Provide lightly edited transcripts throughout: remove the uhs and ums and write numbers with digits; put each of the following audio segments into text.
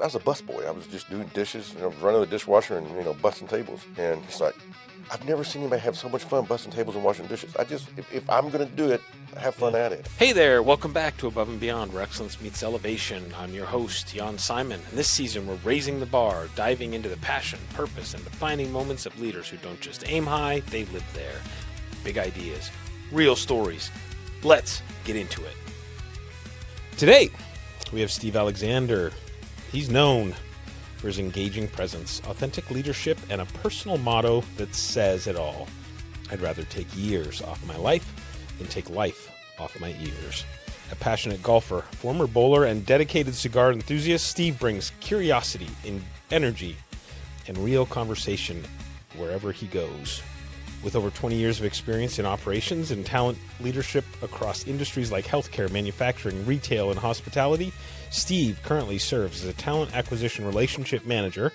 I was a busboy. I was just doing dishes, running the dishwasher and, busting tables. And he's like, I've never seen anybody have so much fun busting tables and washing dishes. If I'm going to do it, have fun at it. Hey there, welcome back to Above and Beyond, where excellence meets elevation. I'm your host, Jan Simon, and this season we're raising the bar, diving into the passion, purpose, and defining moments of leaders who don't just aim high, they live there. Big ideas, real stories. Let's get into it. Today, we have Steve Alexander. He's known for his engaging presence, authentic leadership, and a personal motto that says it all. I'd rather take years off my life than take life off my ears. A passionate golfer, former bowler, and dedicated cigar enthusiast, Steve brings curiosity, energy, and real conversation wherever he goes. With over 20 years of experience in operations and talent leadership across industries like healthcare, manufacturing, retail, and hospitality, Steve currently serves as a talent acquisition relationship manager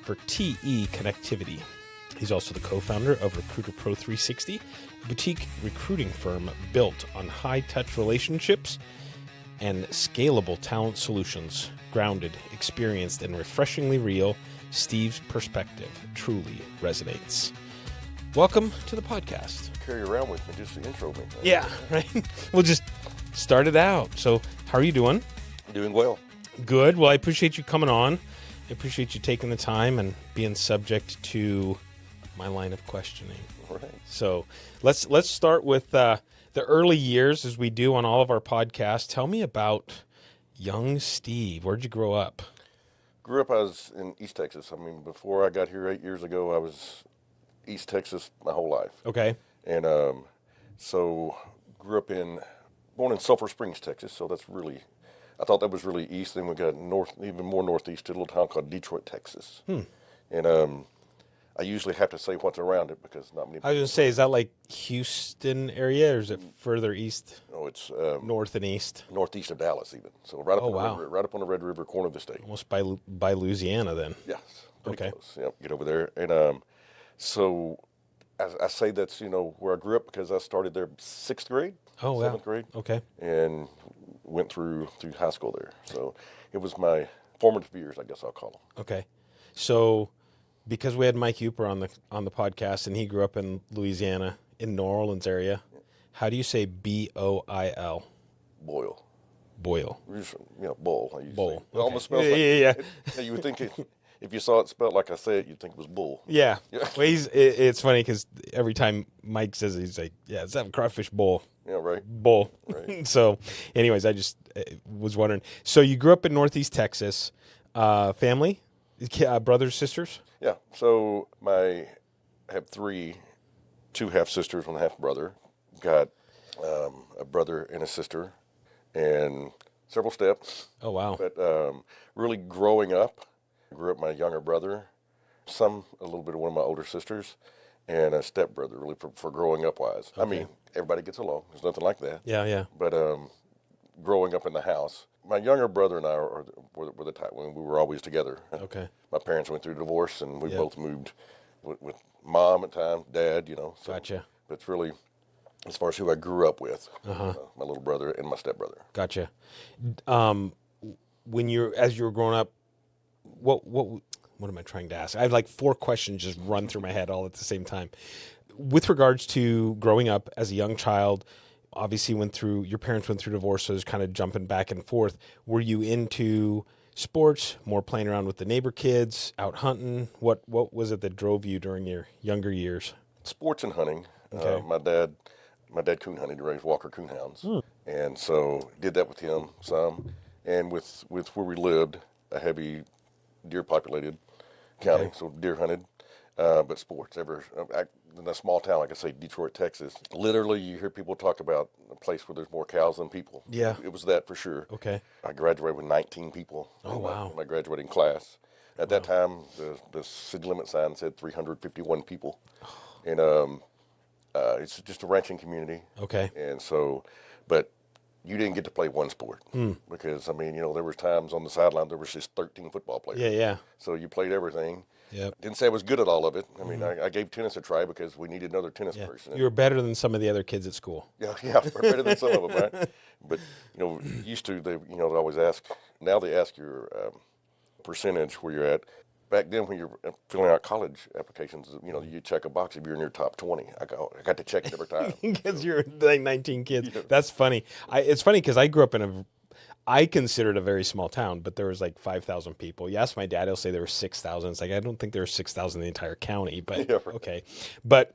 for TE Connectivity. He's also the co-founder of Recruiter Pro 360, a boutique recruiting firm built on high-touch relationships and scalable talent solutions. Grounded, experienced, and refreshingly real, Steve's perspective truly resonates. Welcome to the podcast. Carry around with me just to intro me. Yeah, right. We'll just start it out. So, how are you doing? Doing well. Good. Well, I appreciate you coming on. I appreciate you taking the time and being subject to my line of questioning. Right. So, let's start with the early years, as we do on all of our podcasts. Tell me about young Steve. Where'd you grow up? I was in East Texas. Before I got here 8 years ago, I was East Texas my whole life. Okay. And so born in Sulphur Springs, Texas. So I thought that was really east. Then we got even more northeast to a little town called Detroit, Texas. And I usually have to say what's around it because not many people. I was going to say, is that like Houston area or is it further east? No, it's North and east? Northeast of Dallas even. So right up on the Red River corner of the state. Almost by Louisiana then. Yes. Pretty Okay. close. Yep, get over there. And so I say that's, where I grew up because I started there 6th grade. Oh, wow. 7th grade. Okay. And went through high school there. So it was my formative years, I guess I'll call them. Okay. So because we had Mike Uper on the podcast and he grew up in Louisiana, in New Orleans area, how do you say B-O-I-L? Boil. Boil. Bowl. I Bowl. Say. It Okay. almost smells like you would think if you saw it spelled like I say it, you'd think it was bull. Yeah. Well, it's funny because every time Mike says it, he's like, yeah, let's have a crawfish bowl. Yeah, right. Bowl. Right. So anyways, I just was wondering. So you grew up in Northeast Texas. Family? Brothers, sisters? Yeah. So I have two half sisters, one half brother. Got a brother and a sister, and several steps. Oh, wow. But really growing up, I grew up with my younger brother, a little bit of one of my older sisters, and a stepbrother. Really for growing up wise. Okay. Everybody gets along. There's nothing like that. Yeah. But growing up in the house, my younger brother and I were the type when we were always together. Okay. My parents went through divorce, and we Yep. both moved with mom at times, dad, So, Gotcha. But it's really, as far as who I grew up with, my little brother and my stepbrother. Gotcha. As you were growing up, what am I trying to ask? I have like 4 questions just run through my head all at the same time. With regards to growing up as a young child, obviously your parents went through divorce, so it's kind of jumping back and forth. Were you into sports, more playing around with the neighbor kids, out hunting? What was it that drove you during your younger years? Sports and hunting. Okay. My dad coon hunted, raised Walker coon hounds, and so did that with him some. And with where we lived, a heavy deer populated county, Okay. so deer hunted. But sports, in a small town, like I say, Detroit, Texas, literally you hear people talk about a place where there's more cows than people. Yeah. It was that for sure. Okay. I graduated with 19 people. Oh, wow. In my graduating class. At that time, the city limit sign said 351 people. And it's just a ranching community. Okay. And so, but you didn't get to play one sport because, there was times on the sideline there was just 13 football players. Yeah. So you played everything. Yep. Didn't say I was good at all of it. I gave tennis a try because we needed another tennis person. You were better than some of the other kids at school. Yeah, better than some of them, right? But used to they always ask. Now they ask your percentage where you're at. Back then, when you're filling out college applications, you check a box if you're in your top 20. I got to check it every time. Because you're like 19 kids. Yeah. That's funny. It's funny because I grew up in I considered a very small town, but there was like 5,000 people. You ask my dad, he'll say there were 6,000. It's like, I don't think there were 6,000 in the entire county, but Yeah, right. okay. But,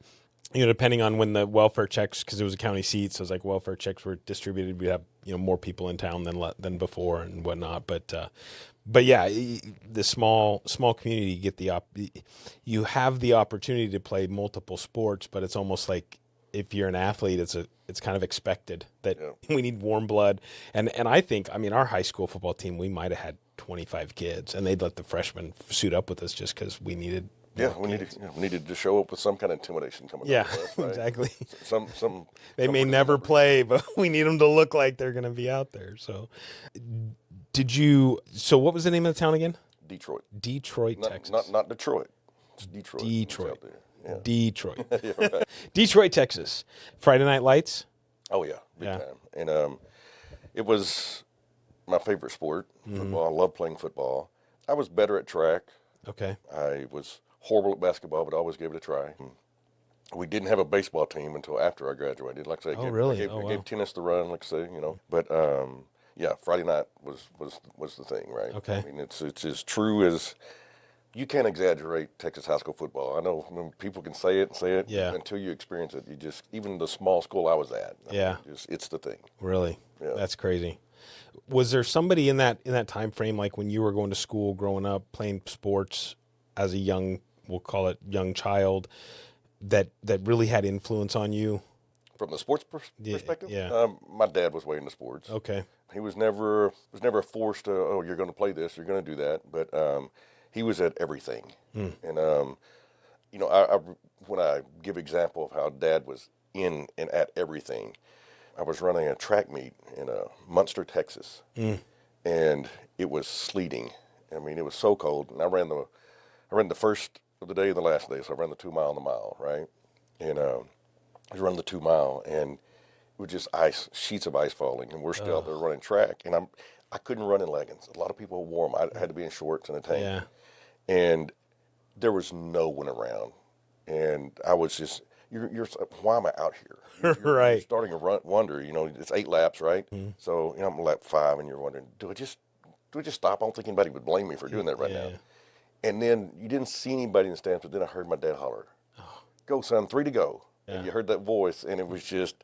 depending on when the welfare checks, because it was a county seat, so it was like welfare checks were distributed. We'd have, more people in town than before and whatnot. But yeah, the small community, you have the opportunity to play multiple sports, but it's almost like if you're an athlete, it's kind of expected that we need warm blood. And I think, our high school football team, we might have had 25 kids, and they'd let the freshmen suit up with us just because we needed. We needed to show up with some kind of intimidation coming. Yeah, up with us, right? exactly. They may never play, but we need them to look like they're going to be out there. So. So what was the name of the town again? Detroit. Detroit, Texas. Not Detroit. It's Detroit. Detroit. It's out there. Yeah. Detroit. Yeah, right. Detroit, Texas. Friday Night Lights? Oh, yeah. Big time. And it was my favorite sport, football. I love playing football. I was better at track. Okay. I was horrible at basketball, but I always gave it a try. We didn't have a baseball team until after I graduated. Like I say, I gave tennis the run, like I say, But yeah, Friday night was the thing, right? Okay. It's as true as you can't exaggerate Texas high school football. I know people can say it, yeah. Until you experience it, even the small school I was at, it's the thing. Really? Yeah. That's crazy. Was there somebody in that time frame, like when you were going to school, growing up, playing sports as a young, we'll call it young child, that really had influence on you? From the sports perspective? Yeah. My dad was way into sports. Okay. He was never forced to, you're going to play this, you're going to do that. But he was at everything. And, I when I give example of how Dad was in and at everything, I was running a track meet in Munster, Texas. And it was sleeting. It was so cold. And I ran the first of the day and the last day. So I ran the 2 mile and the mile, right? And I was running the 2 mile, and it was just ice, sheets of ice falling, and we're still out there running track. And I couldn't run in leggings. A lot of people wore them. I had to be in shorts and a tank. Yeah. And there was no one around. And I was just, why am I out here? Right. You're starting to wonder, it's 8 laps, right? So, I'm on lap 5, and you're wondering, do I just stop? I don't think anybody would blame me for doing that right now. And then you didn't see anybody in the stands, but then I heard my dad holler, "Go, son, 3 to go." And you heard that voice, and it was just,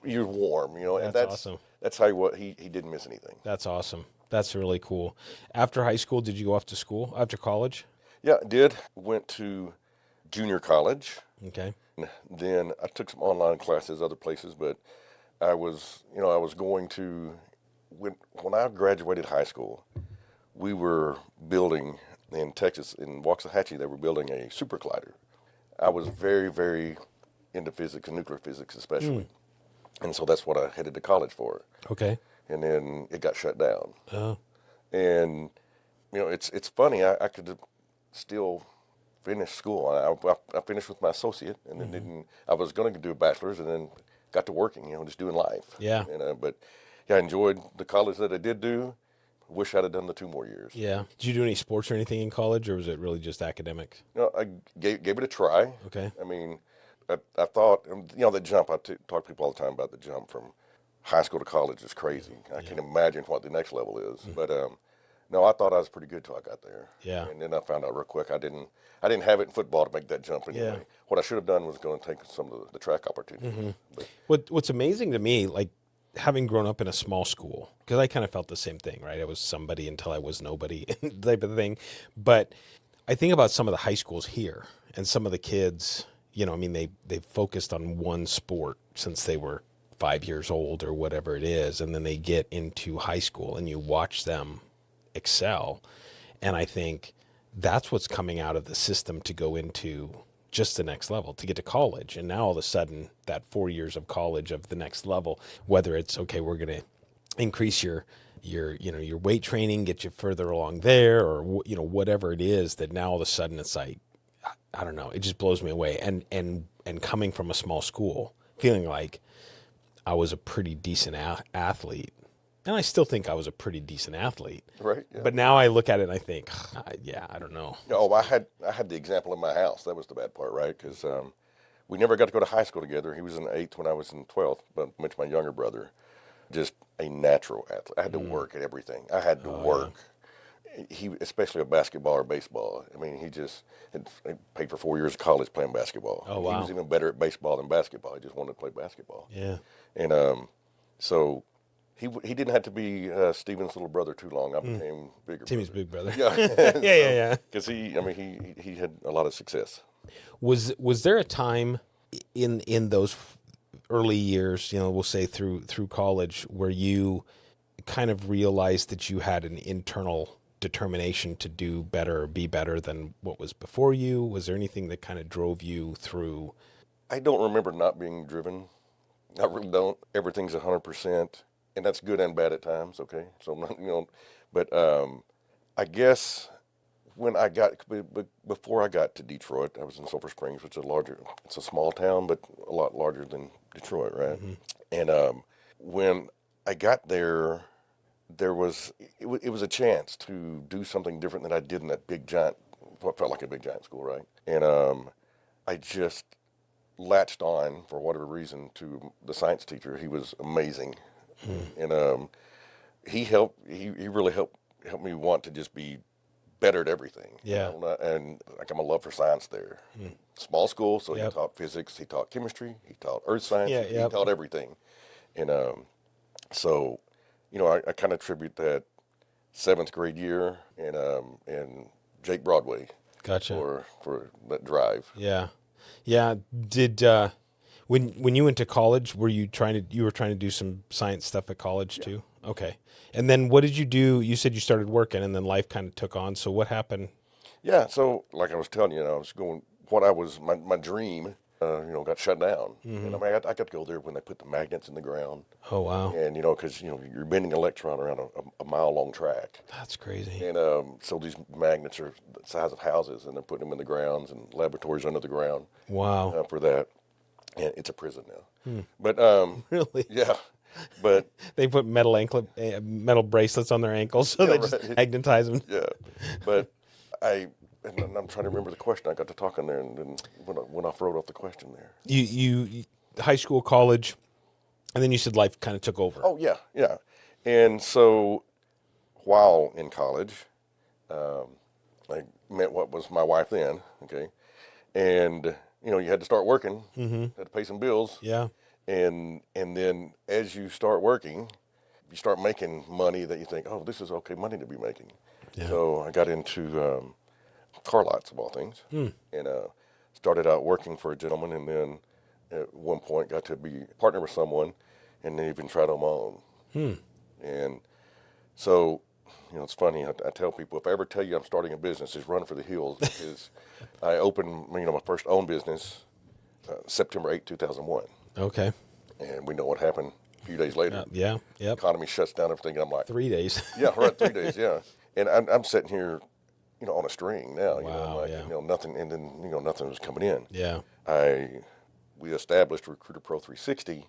you're warm, and that's awesome. That's how he didn't miss anything. That's awesome. That's really cool. After high school, did you go off to school after college? Yeah, I did. Went to junior college. Okay. Then I took some online classes other places, but I was going to, when I graduated high school, we were building in Texas, in Waxahachie, they were building a super glider. I was very, very into physics and nuclear physics especially. And so that's what I headed to college for. Okay. And then it got shut down. Oh. And, it's funny, I could still finish school. I finished with my associate, and then I was going to do a bachelor's, and then got to working, just doing life. Yeah. But I enjoyed the college that I did do. Wish I'd have done the 2 more years. Yeah. Did you do any sports or anything in college, or was it really just academics? I gave it a try. Okay. I thought, the jump, I talk to people all the time about the jump from high school to college is crazy. I can't imagine what the next level is. But no, I thought I was pretty good till I got there. Yeah. And then I found out real quick I didn't have it in football to make that jump anyway. Yeah. What I should have done was going to take some of the track opportunities. What's amazing to me, like having grown up in a small school, because I kind of felt the same thing, right? I was somebody until I was nobody type of thing. But I think about some of the high schools here and some of the kids, they focused on one sport since they were 5 years old or whatever it is. And then they get into high school and you watch them excel. And I think that's what's coming out of the system to go into just the next level, to get to college. And now all of a sudden that 4 years of college of the next level, whether it's, okay, we're going to increase your weight training, get you further along there, or, whatever it is, that now all of a sudden it's like, I don't know, it just blows me away. And coming from a small school, feeling like I was a pretty decent athlete, And I still think I was a pretty decent athlete. Right. Yeah. But now I look at it and I think, I don't know. Oh, I had the example in my house. That was the bad part, right? Because we never got to go to high school together. He was in 8th when I was in 12th, but I mentioned my younger brother. Just a natural athlete. I had to work at everything. I had to work. Yeah. He, especially a basketball or baseball. I mean, he paid for 4 years of college playing basketball. Oh, wow. He was even better at baseball than basketball. He just wanted to play basketball. Yeah. And so he didn't have to be Steven's little brother too long. I became bigger. Timmy's big brother. Yeah. Yeah. Because he had a lot of success. Was there a time in those early years, we'll say through college, where you kind of realized that you had an internal determination to do better or be better than what was before you? Was there anything that kind of drove you through? I don't remember not being driven. I really don't. Everything's 100%, and that's good and bad at times. Okay, so I'm not, but I guess when before I got to Detroit, I was in Sulphur Springs, which is it's a small town, but a lot larger than Detroit, right? Mm-hmm. And when I got there, it was a chance to do something different than I did in that what felt like a big giant school, right? And I just latched on, for whatever reason, to the science teacher. He was amazing. And he really helped me want to just be better at everything. Yeah. And like, I'm a love for science there. Small school, so he taught physics, he taught chemistry, he taught earth science, he taught everything. And so, I kind of attribute that 7th grade year and Jake Broadway. Gotcha. For that drive. Yeah. Yeah. Did when you went to college, were you trying to do some science stuff at college too? Okay. And then what did you do? You said you started working, and then life kind of took on. So what happened? Yeah. So like I was telling you, I was going. My dream, got shut down. And I mean, I got to go there when they put the magnets in the ground. Oh wow. And because you're bending an electron around a mile long track. That's crazy. And so these magnets are the size of houses, and they're putting them in the grounds and laboratories under the ground. Wow. For that, and it's a prison now. But really, yeah. But they put metal bracelets on their ankles, so they just magnetize them. Yeah. But I'm trying to remember the question. I got to talking there, and then went off road off the question there. You high school, college, and then you said life kind of took over. Oh yeah. And so while in college, I met what was my wife then. Okay, and you had to start working, had to pay some bills. Yeah. And then as you start working, you start making money that you think, oh, this is okay money to be making. Yeah. So I got into car lots, of all things, and started out working for a gentleman, and then at one point got to be partner with someone, and then even tried on my own. And so, it's funny. I tell people, if I ever tell you I'm starting a business, just run for the hills, because I opened my first own business September 8, 2001. Okay. And we know what happened a few days later. Yeah. Yep. Economy shuts down everything, and I'm like, 3 days. Yeah, right. 3 days. Yeah. And I'm sitting here, on a string now. Wow, nothing, and then nothing was coming in. Yeah. We established Recruiter Pro 360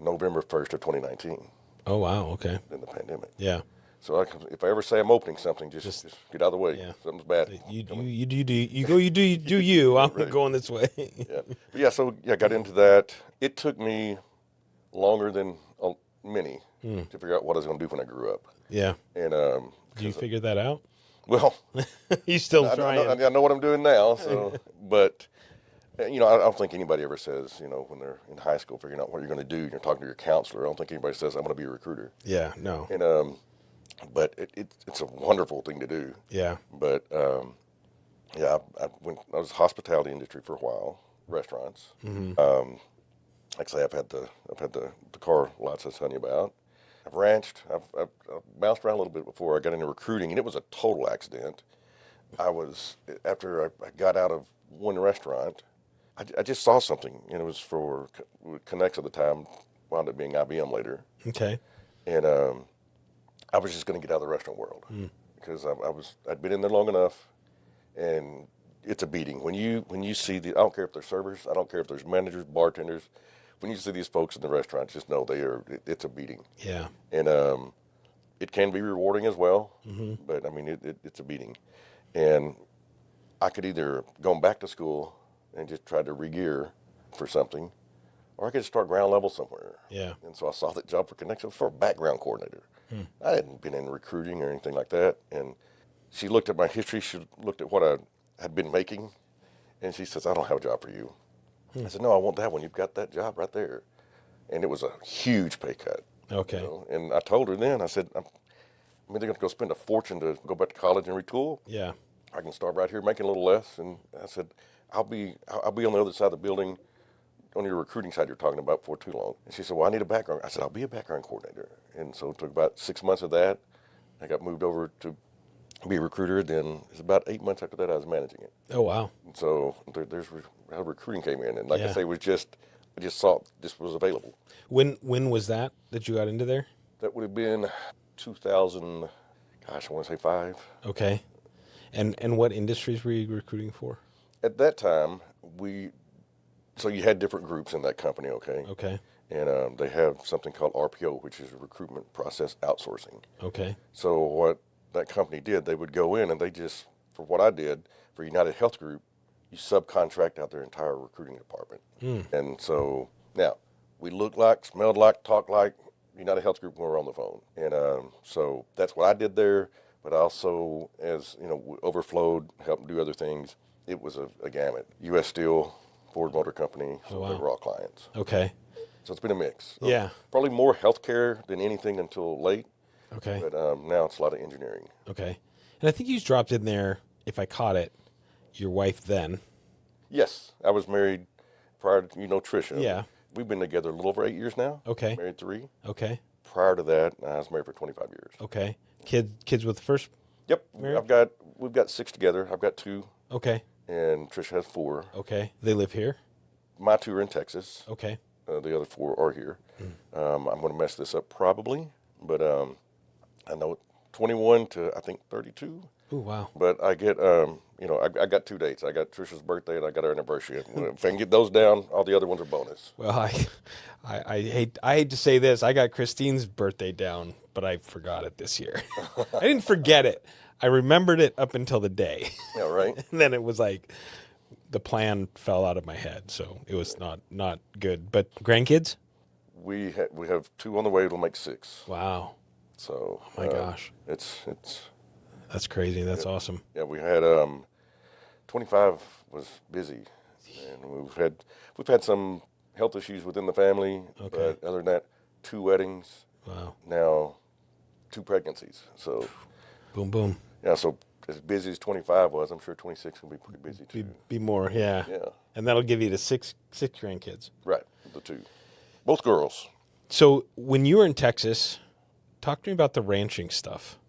November 1st of 2019. Oh wow. Okay. In the pandemic. Yeah. So if I ever say I'm opening something, just get out of the way. Yeah. Something's bad. You do you. I'm right. Going this way. Yeah. But yeah. So got into that. It took me longer than many to figure out what I was going to do when I grew up. Yeah. And did you figure that out? Well, you still trying. I know what I'm doing now. So, but I don't think anybody ever says, when they're in high school figuring out what you're going to do, and you're talking to your counselor. I don't think anybody says I'm going to be a recruiter. Yeah. No. And but it's a wonderful thing to do. Yeah. But I was hospitality industry for a while, restaurants. Like I say, I've had the car lots I was telling you about. I've ranched. I've bounced around a little bit before I got into recruiting, and it was a total accident. After I got out of one restaurant, I just saw something, and it was for Connects at the time, wound up being IBM later. Okay. And I was just going to get out of the restaurant world because I'd been in there long enough, and it's a beating. When you see I don't care if they're servers, I don't care if there's managers, bartenders. When you see these folks in the restaurant, just know it's a beating. Yeah. And it can be rewarding as well, but I mean, it's a beating. And I could either go back to school and just try to re-gear for something, or I could start ground level somewhere. Yeah. And so I saw that job for Connection for a background coordinator. I hadn't been in recruiting or anything like that. And she looked at my history. She looked at what I had been making. And she says, I don't have a job for you. I said, no, I want that one. You've got that job right there. And it was a huge pay cut. Okay. You know? And I told her then, I said, I mean, they're going to go spend a fortune to go back to college and retool. Yeah. I can start right here making a little less. And I said, I'll be on the other side of the building on your recruiting side you're talking about for too long. And she said, well, I need a background. I said, I'll be a background coordinator. And so it took about 6 months of that. I got moved over to be a recruiter. Then it's about 8 months after that I was managing it. Oh, wow. And so there's how recruiting came in. And like Yeah. I say, I just saw this was available. When was that you got into there? That would have been 2000, I want to say 5. Okay. And what industries were you recruiting for? At that time, so you had different groups in that company, okay? Okay. And they have something called RPO, which is Recruitment Process Outsourcing. Okay. So what that company did, they would go in and they just, for what I did, for United Health Group, you subcontract out their entire recruiting department. And so now, we looked like, smelled like, talked like United Health Group when we were on the phone. And so that's what I did there. But also, as you know, overflowed, helped do other things. It was a gamut. U.S. Steel, Ford Motor Company, so Oh, wow. they were all clients. Okay. So it's been a mix. Yeah. Probably more healthcare than anything until late. Okay. But now it's a lot of engineering. Okay. And I think you dropped in there, if I caught it, your wife then. Yes, I was married prior to, Trisha. Yeah. We've been together a little over 8 years now. Okay. Married 3. Okay. Prior to that, I was married for 25 years. Okay. Kids with the first? Yep. Married? We've got 6 together. I've got 2, Okay. and Trisha has 4. Okay. They live here? My 2 are in Texas. Okay. The other 4 are here. I'm going to mess this up probably, but I know 21 to I think 32. Oh, wow. But I get, I got 2 dates. I got Trisha's birthday and I got her anniversary. If I can get those down, all the other ones are bonus. Well, I hate to say this. I got Christine's birthday down, but I forgot it this year. I didn't forget it. I remembered it up until the day. Yeah, right. And then it was like the plan fell out of my head, so it was not good. But grandkids? We have 2 on the way. It'll make 6. Wow. So Oh my gosh. it's That's crazy. That's awesome. yeah. We had 25 was busy, and we've had some health issues within the family. Okay. But other than that, 2 weddings, Wow. now 2 pregnancies. So Boom, boom. yeah. So as busy as 25 was, I'm sure 26 will be pretty busy too. Be more, yeah. Yeah. And that'll give you the six grandkids. Right. The 2, both girls. So when you were in Texas, talk to me about the ranching stuff,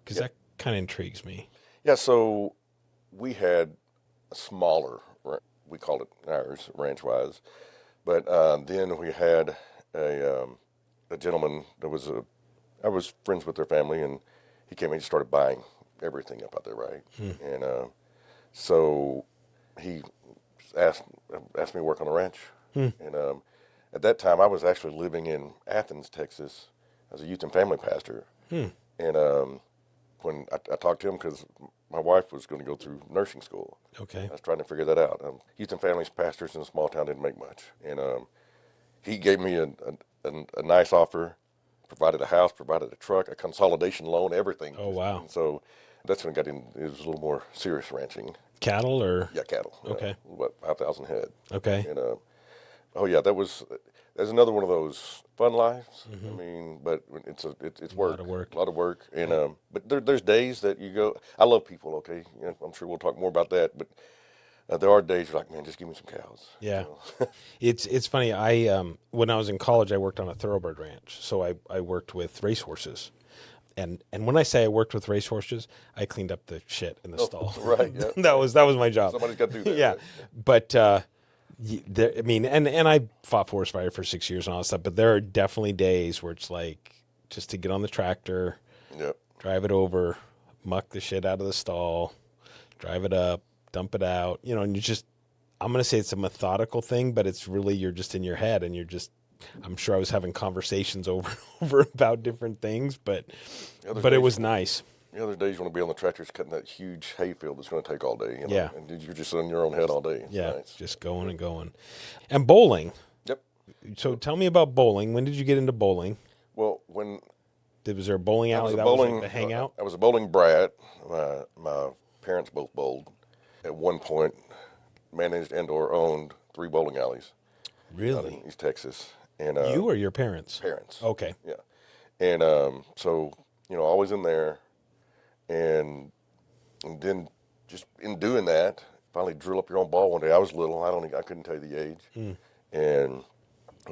because Yeah. that kind of intrigues me. Yeah, so we had a smaller, we called it ours, ranch-wise, but then we had a gentleman that I was friends with their family, and he came in and started buying everything up out there, right? And so he asked me to work on the ranch, and at that time I was actually living in Athens, Texas, as a youth and family pastor, and when I talked to him, because my wife was going to go through nursing school. Okay. I was trying to figure that out. Youth and families pastors in a small town didn't make much. And he gave me a nice offer, provided a house, provided a truck, a consolidation loan, everything. Oh, wow. And so that's when I got in. It was a little more serious ranching. Cattle or? Yeah, cattle. Okay. About 5,000 head. Okay. And oh yeah, there's another one of those fun lives. I mean, but it's work. A lot of work. And but there's days that you go. I love people. Okay, I'm sure we'll talk more about that. But there are days you're like, man, just give me some cows. Yeah. It's funny. I when I was in college, I worked on a thoroughbred ranch. So I worked with racehorses. And when I say I worked with racehorses, I cleaned up the shit in the stall. Right. Yeah. that was my job. Somebody's got to do that. Yeah. Right? But I mean, and I fought forest fire for 6 years and all that stuff. But there are definitely days where it's like just to get on the tractor, Yep. drive it over, muck the shit out of the stall, drive it up, dump it out, and you just, I'm going to say it's a methodical thing, but it's really, you're just in your head and you're just I'm sure I was having conversations over and over about different things, but Other it days was nice. The other days you want to be on the tractors cutting that huge hay field that's going to take all day. You know? Yeah. And you're just on your own head all day. It's Yeah, nice. just going and going. And bowling. Yep. So tell me about bowling. When did you get into bowling? Well, when Was there a bowling I alley was a that bowling, was like the hangout? I was a bowling brat. My parents both bowled. At one point, managed and/or owned 3 bowling alleys out Really? in East Texas. And You or your parents? parents. Okay. Yeah. And so always in there, and then just in doing that, finally drill up your own ball one day. I was little. I couldn't tell you the age, and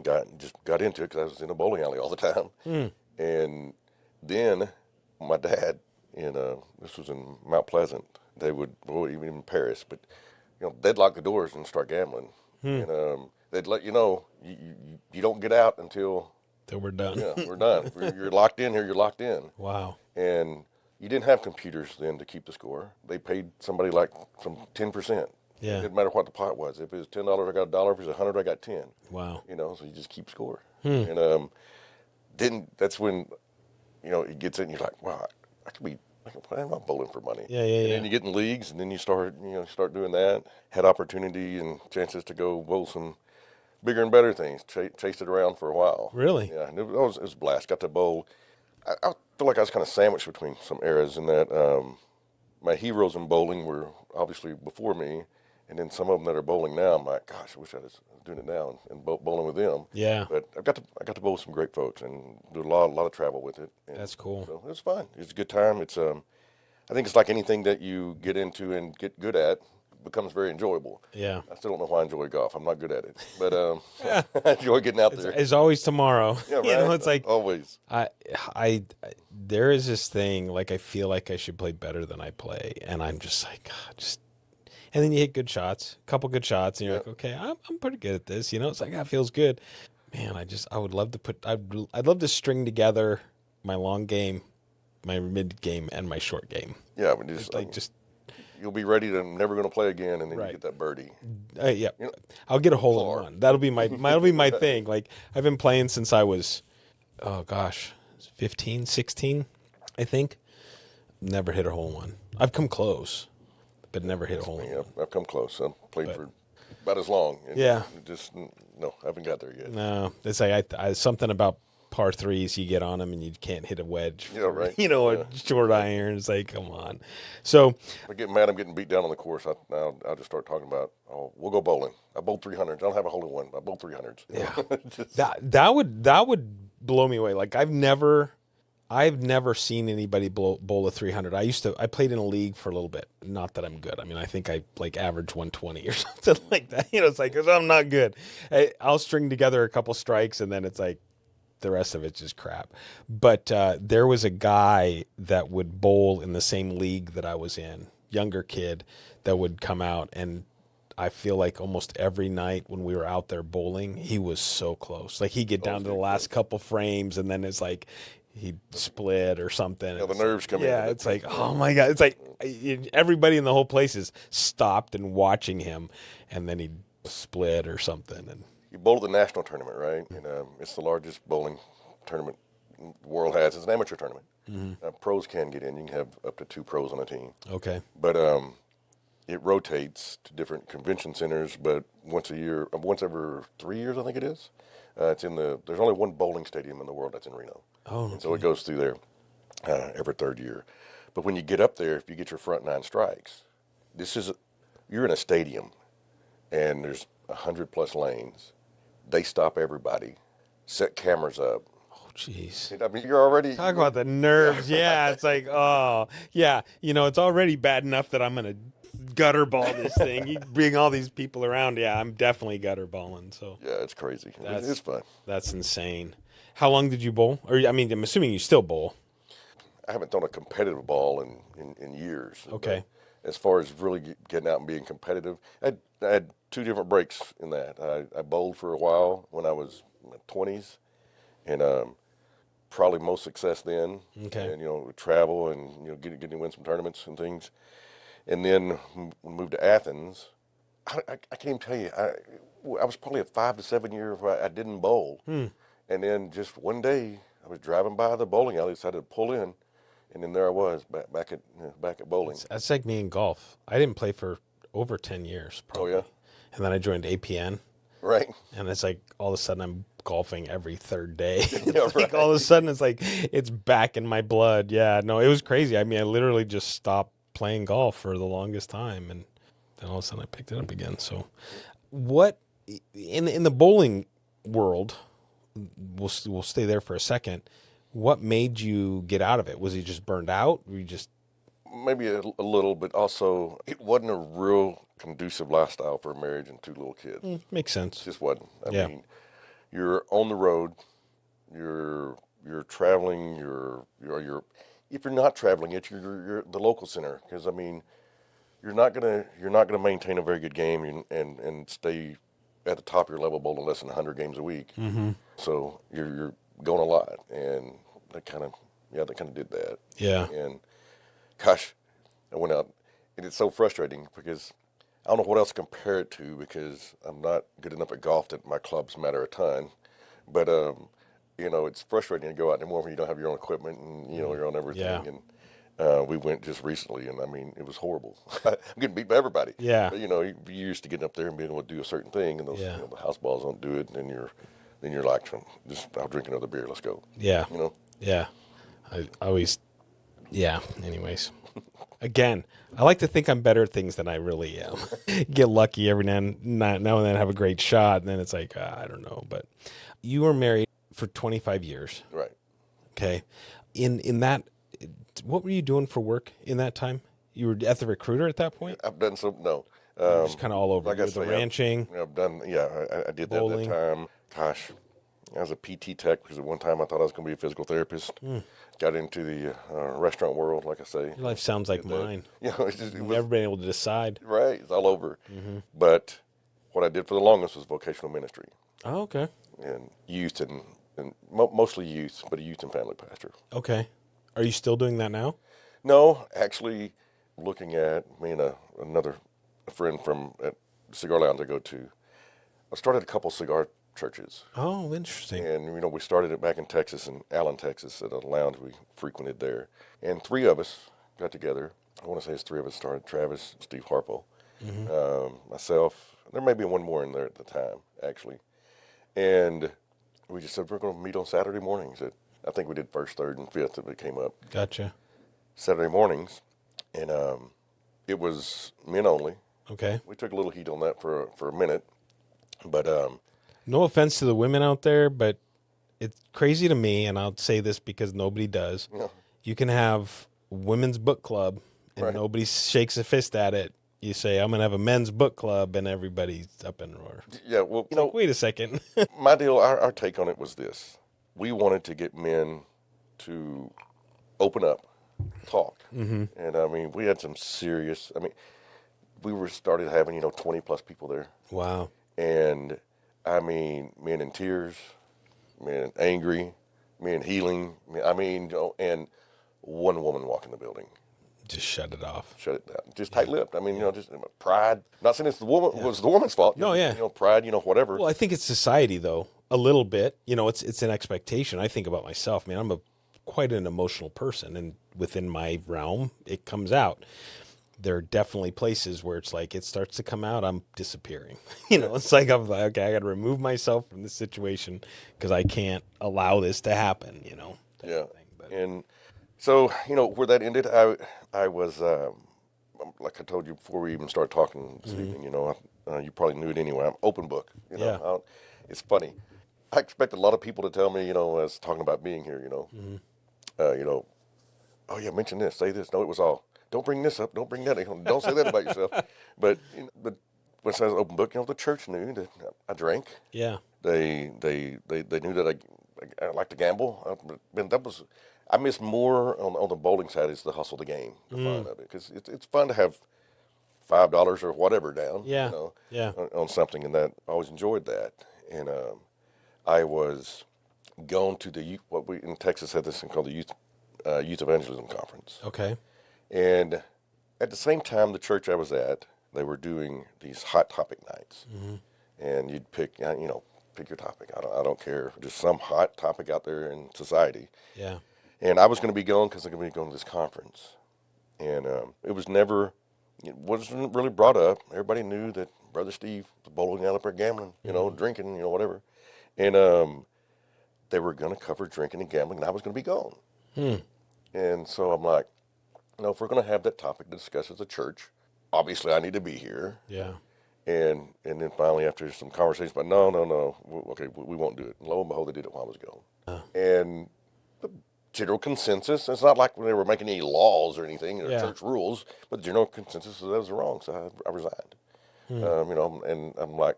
got into it because I was in a bowling alley all the time. And then my dad this was in Mount Pleasant. They would, well, even in Paris, but they'd lock the doors and start gambling, and they'd let you know you don't get out until Till we're done. we're done. You're locked in here. You're locked in. Wow. And you didn't have computers then to keep the score. They paid somebody like some 10%. Yeah. It didn't matter what the pot was. If it was $10, I got $1. If it was $100, I got 10. Wow. So you just keep score. And that's when it gets in. You're like, wow, why am I bowling for money? Yeah. And then you get in leagues, and then you start doing that. Had opportunity and chances to go bowl some bigger and better things. Chased it around for a while. Really? Yeah, and it was a blast. Got to bowl. I feel like I was kind of sandwiched between some eras in that my heroes in bowling were obviously before me, and then some of them that are bowling now, I'm like, gosh, I wish I was doing it now and bowling with them. Yeah. But I got to bowl with some great folks and do a lot of travel with it. And That's cool. So it was fun. It's a good time. It's I think it's like anything that you get into and get good at becomes very enjoyable. Yeah. I still don't know why I enjoy golf. I'm not good at it, but I enjoy getting out there. It's always tomorrow. Yeah, right. It's like always. I there is this thing, like I feel like I should play better than I play, and I'm just like, God, and then you hit good shots, a couple good shots, and you're like, okay, I'm pretty good at this. It's like, that feels good. Man, I would love to I'd love to string together my long game, my mid game, and my short game. Yeah, but just you'll be ready to never going to play again, and then you get that birdie. Yeah, I'll get a hole in one. That'll be my thing. Like, I've been playing since I was, 15, 16, I think. Never hit a hole in one. I've come close, but never hit a hole in one. I've come close. I've played for about as long. Yeah. Just no, I haven't got there yet. No, it's like something about par threes, you get on them and you can't hit a wedge. Yeah, right. A short iron. It's like, come on. So if I get mad, I'm getting beat down on the course. I'll just start talking about, we'll go bowling. I bowled 300s. I don't have a hole in one. I bowled 300s. Yeah. that would blow me away. Like, I've never seen anybody bowl a 300. I played in a league for a little bit. Not that I'm good. I mean, I think I average 120 or something like that. It's like, 'cause I'm not good. I'll string together a couple strikes and then it's like, the rest of it's just crap. But there was a guy that would bowl in the same league that I was in, younger kid, that would come out, and I feel like almost every night when we were out there bowling, he was so close. Like, he'd get down to the last couple frames, and then it's like he'd split or something. Yeah, the nerves come in. Yeah, it's like, oh my God. It's like everybody in the whole place is stopped and watching him, and then he'd split or something. And you bowl at the national tournament, right? And it's the largest bowling tournament the world has. It's an amateur tournament. Mm-hmm. Pros can get in. You can have up to 2 pros on a team. Okay. But it rotates to different convention centers, but once every 3 years, I think it is. There's only one bowling stadium in the world that's in Reno. Oh, okay. And so it goes through there every 3rd year. But when you get up there, if you get your front 9 strikes, you're in a stadium, and there's 100+ lanes. They stop everybody, set cameras up. Oh, jeez. I mean, you're already... Talk about the nerves. Yeah, it's like, oh, yeah. It's already bad enough that I'm going to gutter ball this thing. You bring all these people around. Yeah, I'm definitely gutter balling. So yeah, it's crazy. It's fun. That's insane. How long did you bowl? Or, I mean, I'm assuming you still bowl. I haven't thrown a competitive ball in years. Okay. As far as really getting out and being competitive, I had 2 different breaks in that. I bowled for a while when I was in my 20s, and probably most success then. Okay. And travel and getting to win some tournaments and things. And then we moved to Athens. I can't even tell you. I was probably at 5 to 7 years where I didn't bowl. And then just one day, I was driving by the bowling alley, decided to pull in, and then there I was back at bowling. That's like me in golf. I didn't play for over 10 years, probably. Oh, yeah? And then I joined APN, Right. and it's like all of a sudden I'm golfing every third day. Yeah, Like right. all of a sudden it's like it's back in my blood. Yeah, no, it was crazy. I mean, I literally just stopped playing golf for the longest time, and then all of a sudden I picked it up again. So, what in the bowling world? We'll stay there for a second. What made you get out of it? Was you just burned out? Were you just Maybe a little, but also it wasn't a real conducive lifestyle for a marriage and 2 little kids. makes sense? It just wasn't. I Yeah. mean, you're on the road, you're traveling, you're if you're not traveling, you're the local center, because I mean, you're not gonna maintain a very good game and stay at the top of your level bowling less than 100 games a week. So you're going a lot, and that kind of did that. Yeah. And gosh, I went out, and it's so frustrating because I don't know what else to compare it to, because I'm not good enough at golf that my clubs matter a ton. But it's frustrating to go out anymore when you don't have your own equipment and your own everything. Yeah. And we went just recently, and I mean, it was horrible. I'm getting beat by everybody. Yeah. But you're used to getting up there and being able to do a certain thing, and those Yeah. the house balls don't do it, and then you're like, I'll drink another beer. Let's go. Yeah. You know. Yeah. I always. Yeah. Anyways. Again, I like to think I'm better at things than I really am. Get lucky every now and then, have a great shot, and then it's like, I don't know. But you were married for 25 years. Right. Okay. In that, what were you doing for work in that time? You were at the Recruiter at that point? I've done some. No. Just kind of all over. like You I were the say, ranching. I've done. Yeah, I did Bowling. that at that time. Gosh, I was a PT tech because at one time I thought I was going to be a physical therapist. Got into the restaurant world, like I say. Your life sounds like mine. It's just, it was, Never been able to decide. right. It's all over. But what I did for the longest was vocational ministry Oh, okay. and youth and mostly youth, but a youth and family pastor. Okay. Are you still doing that now? No, actually, looking at me and another friend from at Cigar Lounge I go to, I started a couple cigar churches. Oh, interesting. And, we started it back in Texas, in Allen, Texas, at a lounge we frequented there. And 3 of us got together. I want to say it's 3 of us started, Travis, Steve Harpo, myself. There may be one more in there at the time, actually. And we just said, we're going to meet on Saturday mornings. I think we did 1st, 3rd, and 5th if it came up. Gotcha. Saturday mornings. And it was men only. Okay. We took a little heat on that for a minute. But No offense to the women out there, but it's crazy to me, and I'll say this because nobody does. Yeah. You can have women's book club, and Right. nobody shakes a fist at it. You say, I'm going to have a men's book club, and everybody's up in roar. yeah, well, Wait a second. my deal, our take on it was this. We wanted to get men to open up, talk. And I mean, we had some serious, we were started having, 20 plus people there. Wow. And I mean, men in tears, men angry, men healing. And one woman walking the building. Just shut it off. Shut it down. Just tight-lipped. just pride. Not saying it's the woman was the woman's fault. No, yeah. Pride. Whatever. Well, I think it's society, though, a little bit. It's an expectation. I think about myself. I'm quite an emotional person, and within my realm, it comes out. There are definitely places where it's like it starts to come out, I'm disappearing. It's like I'm like, okay, I got to remove myself from this situation because I can't allow this to happen. Yeah. And so where that ended, I was like I told you before we even started talking this evening. You probably knew it anyway. I'm open book. Yeah. It's funny. I expect a lot of people to tell me, as talking about being here. Oh yeah, mention this, say this. No, it was all. Don't bring this up. Don't bring that. Don't say that about yourself. But when I said open book, the church knew that I drank. Yeah. They knew that I like to gamble. I miss more on the bowling side is the hustle, the game, the fun of it, because it's fun to have $5 or whatever down. Yeah. Yeah. On something, and that I always enjoyed that. And I was going to what we in Texas had this thing called the Youth Evangelism Conference. Okay. And at the same time, the church I was at, they were doing these hot topic nights, and you'd pick pick your topic. I don't care, just some hot topic out there in society. Yeah. And I was going to be going because I'm going to be going to this conference, and it wasn't really brought up. Everybody knew that Brother Steve was bowling out up there gambling, drinking, whatever, and they were going to cover drinking and gambling, and I was going to be gone. And so I'm like, if we're going to have that topic to discuss as a church, obviously I need to be here. Yeah. And then finally, after some conversations, but no, okay, we won't do it. And lo and behold, they did it while I was gone. And the general consensus, it's not like they were making any laws or anything, or church rules, but the general consensus is that was wrong, so I resigned. And I'm like,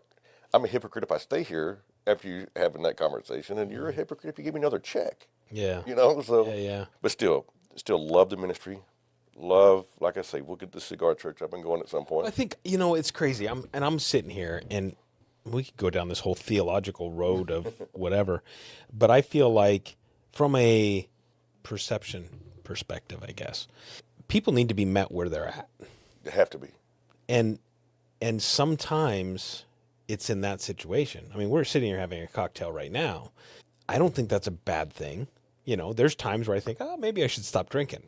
I'm a hypocrite if I stay here after you having that conversation, and you're a hypocrite if you give me another check. Yeah. So. Yeah. But still love the ministry. Love, like I say, we'll get the Cigar Church up and going at some point. I think, it's crazy. I'm sitting here, and we could go down this whole theological road of whatever, but I feel like from a perception perspective, I guess, people need to be met where they're at. They have to be. And sometimes it's in that situation. I mean, we're sitting here having a cocktail right now. I don't think that's a bad thing. There's times where I think, maybe I should stop drinking.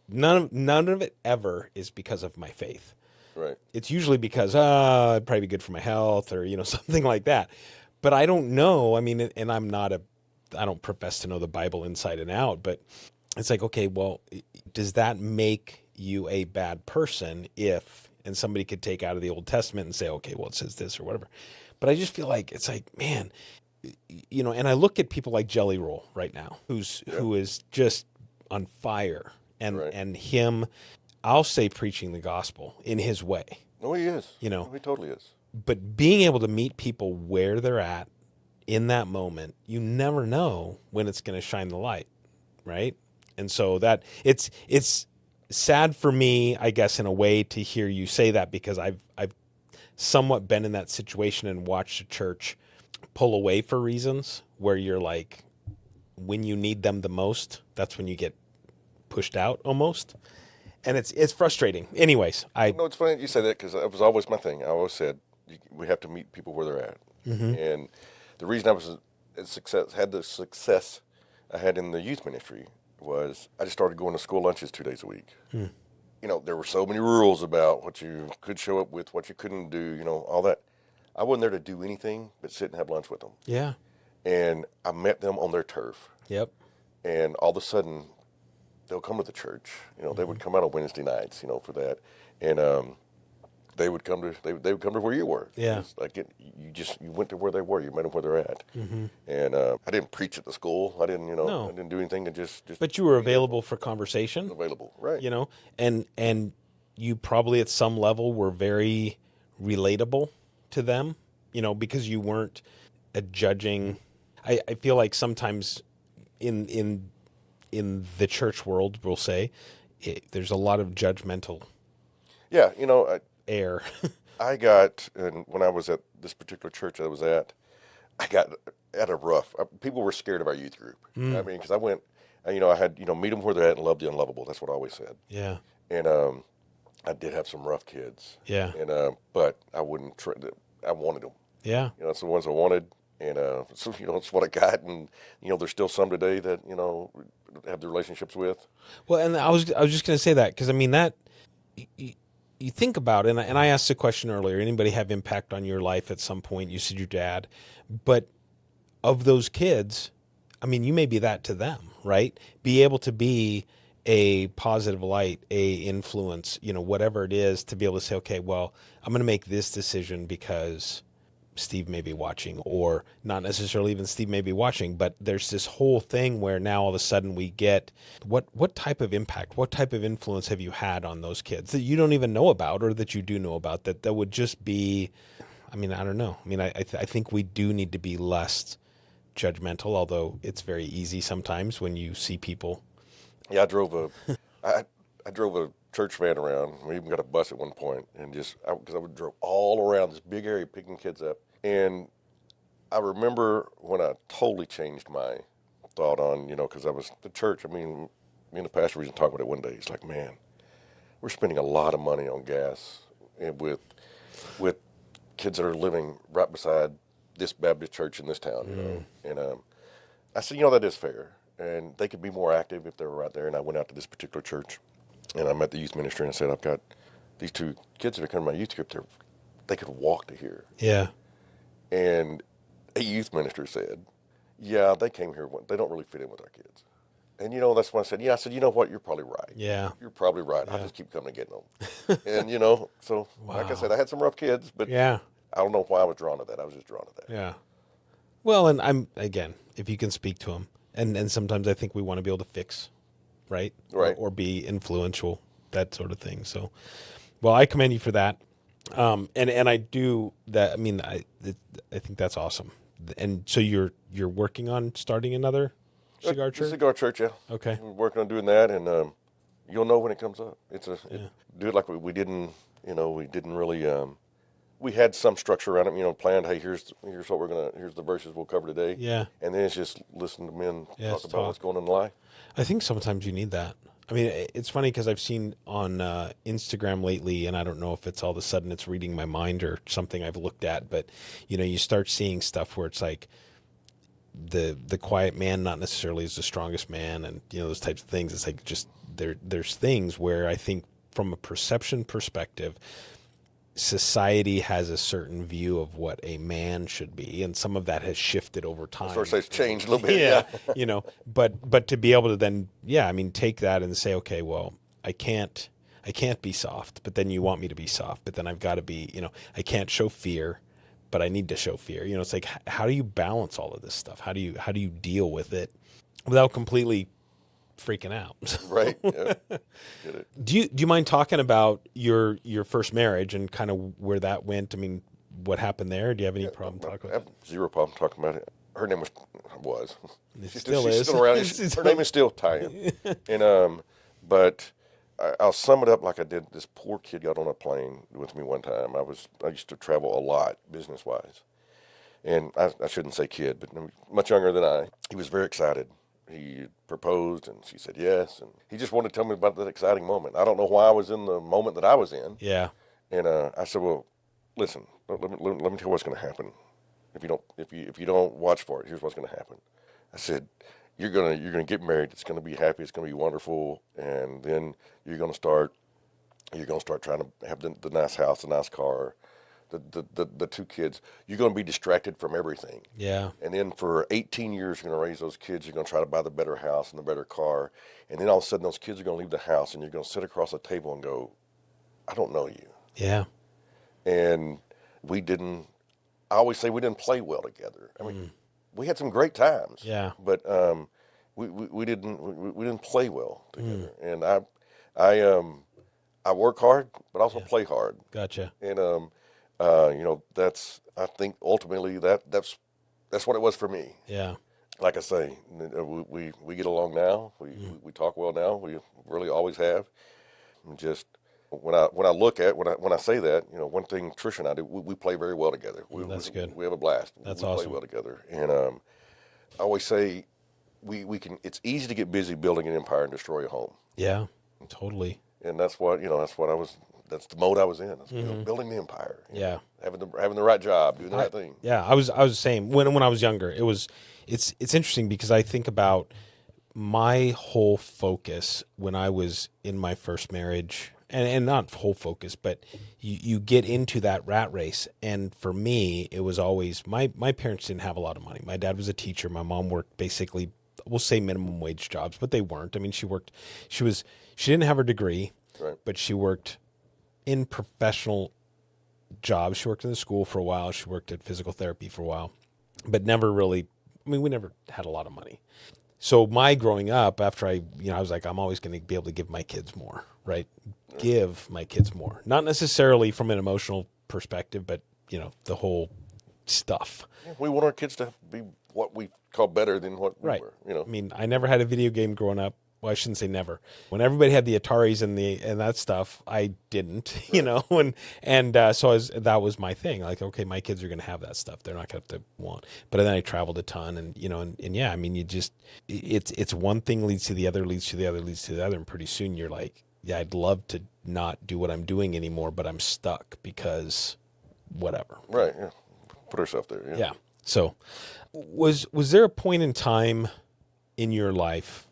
None of it ever is because of my faith. Right. It's usually because it'd probably be good for my health or something like that. But I don't know. I mean, and I don't profess to know the Bible inside and out. But it's like, okay, well, does that make you a bad person and somebody could take out of the Old Testament and say, okay, well, it says this or whatever. But I just feel like it's like, man, and I look at people like Jelly Roll right now, who is just on fire. And him, I'll say, preaching the gospel in his way. No, he is. He totally is. But being able to meet people where they're at in that moment, you never know when it's going to shine the light, right? And so that it's sad for me, I guess, in a way, to hear you say that, because I've somewhat been in that situation and watched a church pull away for reasons where you're like, when you need them the most, that's when you get pushed out almost, and it's frustrating. Anyways, No, it's funny you say that, because that was always my thing. I always said we have to meet people where they're at, and the reason I was had the success I had in the youth ministry was I just started going to school lunches 2 days a week. There were so many rules about what you could show up with, what you couldn't do, all that. I wasn't there to do anything but sit and have lunch with them. Yeah. And I met them on their turf. Yep. And all of a sudden, they'll come to the church. They would come out on Wednesday nights, for that, and they would come to where you were. Yeah. It's like you went to where they were. You met them where they're at. And I didn't preach at the school. I didn't, No. I didn't do anything. Just. But you were available for conversation. Available, right? And you probably at some level were very relatable to them, because you weren't a judging. I feel like sometimes in the church world, we'll say, there's a lot of judgmental air. I got, and when I was at this particular church I was at, I got at a rough. People were scared of our youth group. I mean, because I went, I had, meet them where they're at and love the unlovable. That's what I always said. Yeah. And I did have some rough kids. Yeah. And but I wouldn't try. I wanted them. Yeah. It's the ones I wanted. And so it's what I got, and there's still some today that have the relationships with. Well, and I was just going to say that, because I mean that you think about it, and I asked the question earlier. Anybody have impact on your life at some point? You said your dad, but of those kids, I mean, you may be that to them, right? Be able to be a positive light, a influence, whatever it is, to be able to say, okay, well, I'm going to make this decision because Steve may be watching, or not necessarily even Steve may be watching, but there's this whole thing where now all of a sudden we get what type of impact, what type of influence have you had on those kids that you don't even know about, or that you do know about, that would just be, I mean, I don't know. I mean, I think we do need to be less judgmental, although it's very easy sometimes when you see people. Yeah, I drove a church van around. We even got a bus at one point, and because I would drove all around this big area picking kids up. And I remember when I totally changed my thought on, because I was the church. I mean, me and the pastor were talking about it one day. He's like, man, we're spending a lot of money on gas and with kids that are living right beside this Baptist church in this town, you know. And I said, that is fair, and they could be more active if they were right there. And I went out to this particular church, and I met the youth minister and I said, I've got these 2 kids that are coming to my youth group. They could walk to here. Yeah. And a youth minister said, yeah, they came here. They don't really fit in with our kids. And, that's when I said, I said, you know what? You're probably right. Yeah. You're probably right. Yeah. I just keep coming and getting them. And, so like I said, I had some rough kids, but yeah. I don't know why I was drawn to that. I was just drawn to that. Yeah. Well, and again, if you can speak to them, and sometimes I think we want to be able to fix, right? Right. Or be influential, that sort of thing. So, well, I commend you for that. And I do that. I mean, I think that's awesome. And so you're working on starting another cigar church? Cigar Church, yeah. Okay. We're working on doing that, and you'll know when it comes up. Do it like we didn't, we didn't really. We had some structure around it, planned. Hey, here's what here's the verses we'll cover today. Yeah. And then it's just listen to men talk about talk. what's going on in life. I think sometimes you need that. I mean, it's funny because I've seen on Instagram lately, and I don't know if it's all of a sudden it's reading my mind or something I've looked at, but you start seeing stuff where it's like the quiet man not necessarily is the strongest man, and those types of things. It's like just there's things where I think from a perception perspective, society has a certain view of what a man should be, and some of that has shifted over time. Of course, it's changed a little bit. Yeah, but to be able to then, take that and say, okay, well, I can't be soft, but then you want me to be soft, but then I've got to be, I can't show fear, but I need to show fear. It's like, how do you balance all of this stuff? How do you deal with it without completely freaking out? Right. Yeah. Get it. Do you mind talking about your first marriage and kind of where that went? I mean, what happened there? Do you have any problem talking I have zero problem talking about it. Her name was. She's still is. still around. Her name is still Tyan. And but I'll sum it up like I did. This poor kid got on a plane with me one time. I used to travel a lot business wise, and I shouldn't say kid, but much younger than I. He was very excited. He proposed, and she said yes, and he just wanted to tell me about that exciting moment. I don't know why I was in the moment that I was in. Yeah. And I said, well, listen, let me tell you what's going to happen. If you don't watch for it, here's what's going to happen. I said, you're gonna get married. It's going to be happy. It's going to be wonderful, and then you're going to start trying to have the nice house, the nice car, the 2 kids. You're going to be distracted from everything. Yeah. And then for 18 years, you're going to raise those kids. You're going to try to buy the better house and the better car. And then all of a sudden, those kids are going to leave the house, and you're going to sit across the table and go, I don't know you. Yeah. And I always say we didn't play well together. I mean, we had some great times. Yeah. But we didn't play well together. And I work hard, but also play hard. Gotcha. And I think ultimately that's what it was for me. Yeah. Like I say, we get along now. We talk well now. We really always have. And just when I say that, one thing Trish and I do, we play very well together. That's good. We have a blast. That's we awesome. play well together. And I always say we can. It's easy to get busy building an empire and destroy a home. Yeah. Totally. And that's what I was. That's the mode I was in. Building the empire. Yeah. Having the right job, doing the right thing. Yeah, I was the same. When I was younger, it's interesting because I think about my whole focus when I was in my first marriage, and not whole focus, but you get into that rat race. And for me, it was always my parents didn't have a lot of money. My dad was a teacher. My mom worked basically, we'll say minimum wage jobs, but they weren't. I mean, she didn't have her degree, right, but she worked in professional jobs. She worked in the school for a while. She worked at physical therapy for a while, but never really, we never had a lot of money. So my growing up, after I was like, I'm always going to be able to give my kids more, right? Give my kids more. Not necessarily from an emotional perspective, but, the whole stuff. Yeah, we want our kids to be what we call better than what we were. I mean, I never had a video game growing up. Well, I shouldn't say never. When everybody had the Ataris and that stuff, I didn't, so that was my thing. Like, okay, my kids are going to have that stuff. They're not going to have to want. But then I traveled a ton, and yeah, I mean, it's one thing leads to the other, leads to the other, leads to the other, and pretty soon you're like, yeah, I'd love to not do what I'm doing anymore, but I'm stuck because whatever. Right. Yeah. Put herself there. Yeah. Yeah. So was there a point in time in your life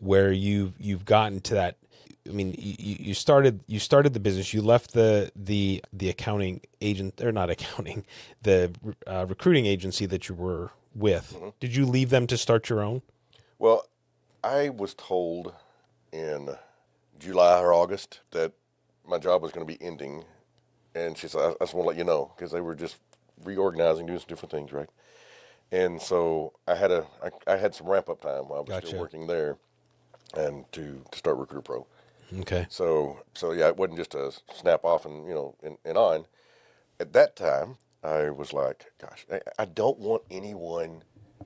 where you've gotten to that? I mean, you started the business. You left the accounting agent, or not accounting, the recruiting agency that you were with. Mm-hmm. Did you leave them to start your own? Well, I was told in July or August that my job was going to be ending, and she said, I just want to let you know, because they were just reorganizing, doing some different things, right? And so I had some ramp up time while I was Gotcha. still working there, and to start Recruiter Pro. Okay. So yeah, it wasn't just a snap off and and on. At that time, I was like, gosh, I don't want anyone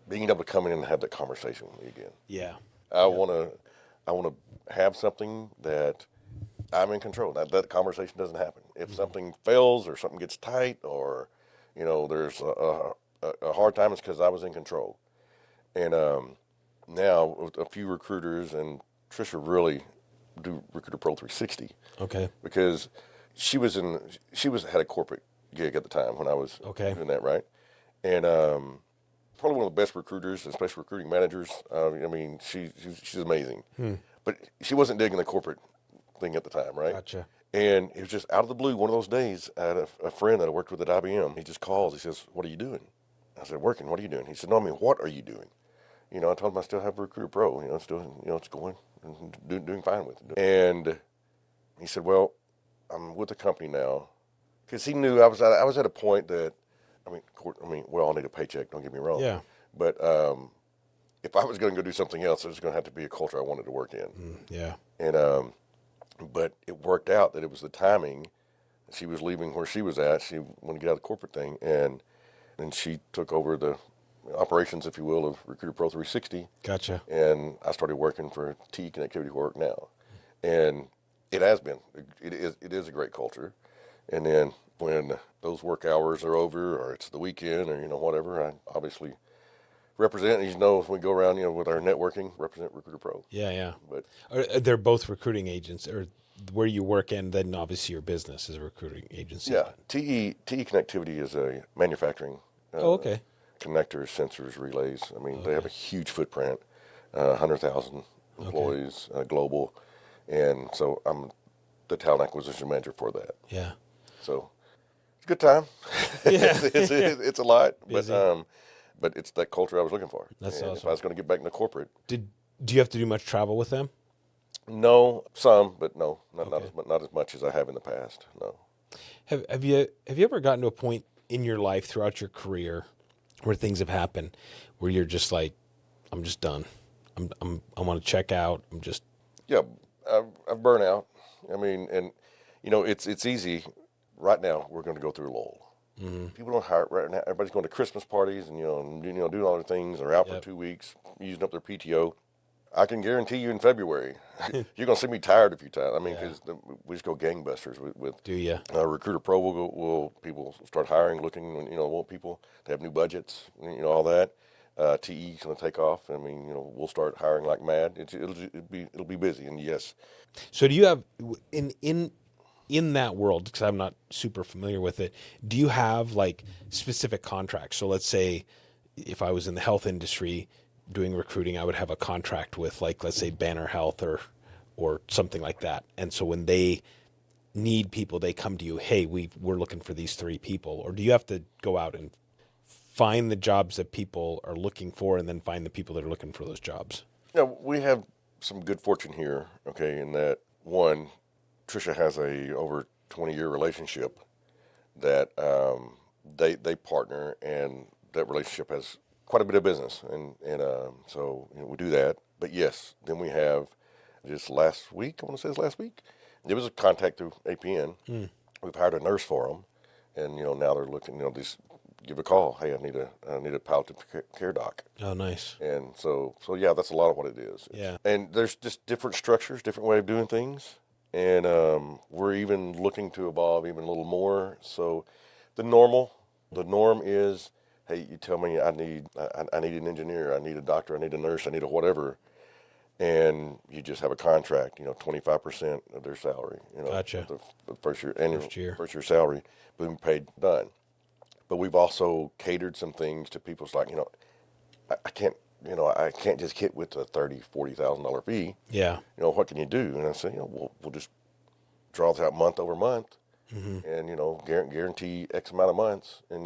being able to come in and have that conversation with me again. Yeah. I want to have something that I'm in control. That conversation doesn't happen. If something fails or something gets tight, or there's a hard time, it's because I was in control. And now with a few recruiters, and Trisha really do Recruiter Pro 360. Okay. Because she had a corporate gig at the time when I was doing that, right? And probably one of the best recruiters, especially recruiting managers. I mean, she's amazing. But she wasn't digging the corporate thing at the time, right? Gotcha. And it was just out of the blue, one of those days, I had a friend that I worked with at IBM. He just calls. He says, "What are you doing?" I said, "Working. What are you doing?" He said, "No, I mean, what are you doing?" I told him I still have Recruiter Pro. Still, it's going and doing fine with it. And he said, "Well, I'm with the company now," because he knew I was at a point that, we all need a paycheck. Don't get me wrong. Yeah. But if I was going to go do something else, it was going to have to be a culture I wanted to work in. Yeah. And but it worked out that it was the timing. She was leaving where she was at. She wanted to get out of the corporate thing, and she took over the operations, if you will, of Recruiter Pro 360. Gotcha. And I started working for TE Connectivity Work now, and it has been. It is a great culture. And then when those work hours are over, or it's the weekend, or whatever, I obviously represent. As we go around, with our networking, represent Recruiter Pro. Yeah, yeah. But They're both recruiting agents, or where you work, and then obviously your business is a recruiting agency. yeah, TE Connectivity is a manufacturing. Okay. Connectors, sensors, relays. They have a huge footprint, 100,000 employees, global, and so I'm the talent acquisition manager for that. Yeah. So it's a good time. Yeah. it's a lot, Busy. but it's that culture I was looking for. That's and awesome. If I was going to get back into corporate, Do you have to do much travel with them? no, some, but no, not as much as I have in the past. No. Have you ever gotten to a point in your life throughout your career where things have happened where you're just like, I'm just done. I want to check out. Yeah, I've burnt out. And it's easy. Right now, we're going to go through a lull. Mm-hmm. People don't hire right now. Everybody's going to Christmas parties and doing all their things. They're out for 2 weeks, using up their PTO. I can guarantee you in February, you're going to see me tired a few times. Because we just go gangbusters with. Do you? Recruiter Pro people start hiring, looking, want people. They have new budgets, all that. TE's going to take off. We'll start hiring like mad. It'll be busy, and yes. So do you have in that world, because I'm not super familiar with it, do you have like specific contracts? So let's say if I was in the health industry doing recruiting, I would have a contract with, like, let's say Banner Health or something like that. And so when they need people, they come to you, hey, we're looking for these 3 people. Or do you have to go out and find the jobs that people are looking for and then find the people that are looking for those jobs? Yeah, we have some good fortune here, okay, in that, one, Trisha has a over 20-year relationship that they partner, and that relationship has quite a bit of business, and so we do that. But yes, then we have just last week. I want to say it's last week. There was a contact through APN. We've hired a nurse for them, and now they're looking. Just give a call. Hey, I need a palliative care doc. Oh, nice. And so yeah, that's a lot of what it is. Yeah. And there's just different structures, different way of doing things, and we're even looking to evolve even a little more. So the norm is, hey, you tell me I need an engineer, I need a doctor, I need a nurse, I need a whatever. and you just have a contract, 25% of their salary, Gotcha. the first year, First year. salary, boom, paid, done. But we've also catered some things to people's like, I can't, I can't just hit with a $30,000-$40,000 fee. Yeah. What can you do? And I say, we'll just draw this out month over month, Mm-hmm. and guarantee X amount of months, and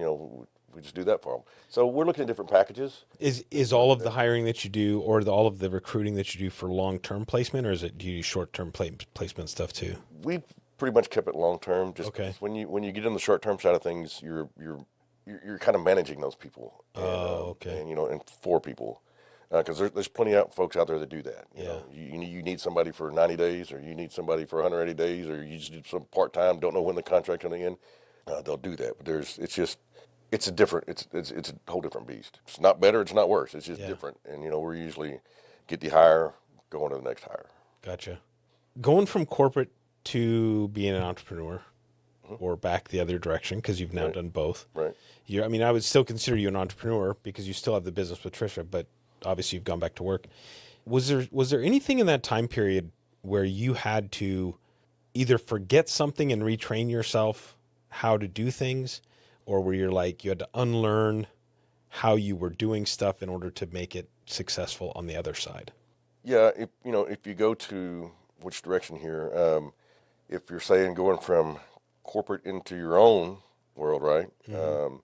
we just do that for them. So we're looking at different packages. Is all of the hiring that you do, or all of the recruiting that you do, for long-term placement, or do you do short-term placement stuff too? We've pretty much kept it long term. Just Okay. when you get in the short term side of things, you're kind of managing those people. And, Okay. and for people. Because there's plenty of folks out there that do that. You need somebody for 90 days, or you need somebody for 180 days, or you just do some part time. Don't know when the contract's going to end. They'll do that, but it's a whole different beast. It's not better, it's not worse. It's just different. And we're usually get the hire, go on to the next hire. Gotcha. Going from corporate to being an entrepreneur, or back the other direction, because you've now done both. Right. I would still consider you an entrepreneur because you still have the business with Trisha, but obviously you've gone back to work. Was there anything in that time period where you had to either forget something and retrain yourself how to do things, or where you had to unlearn how you were doing stuff in order to make it successful on the other side? Yeah, if you go to which direction here, if you're saying going from corporate into your own world, right? Mm-hmm.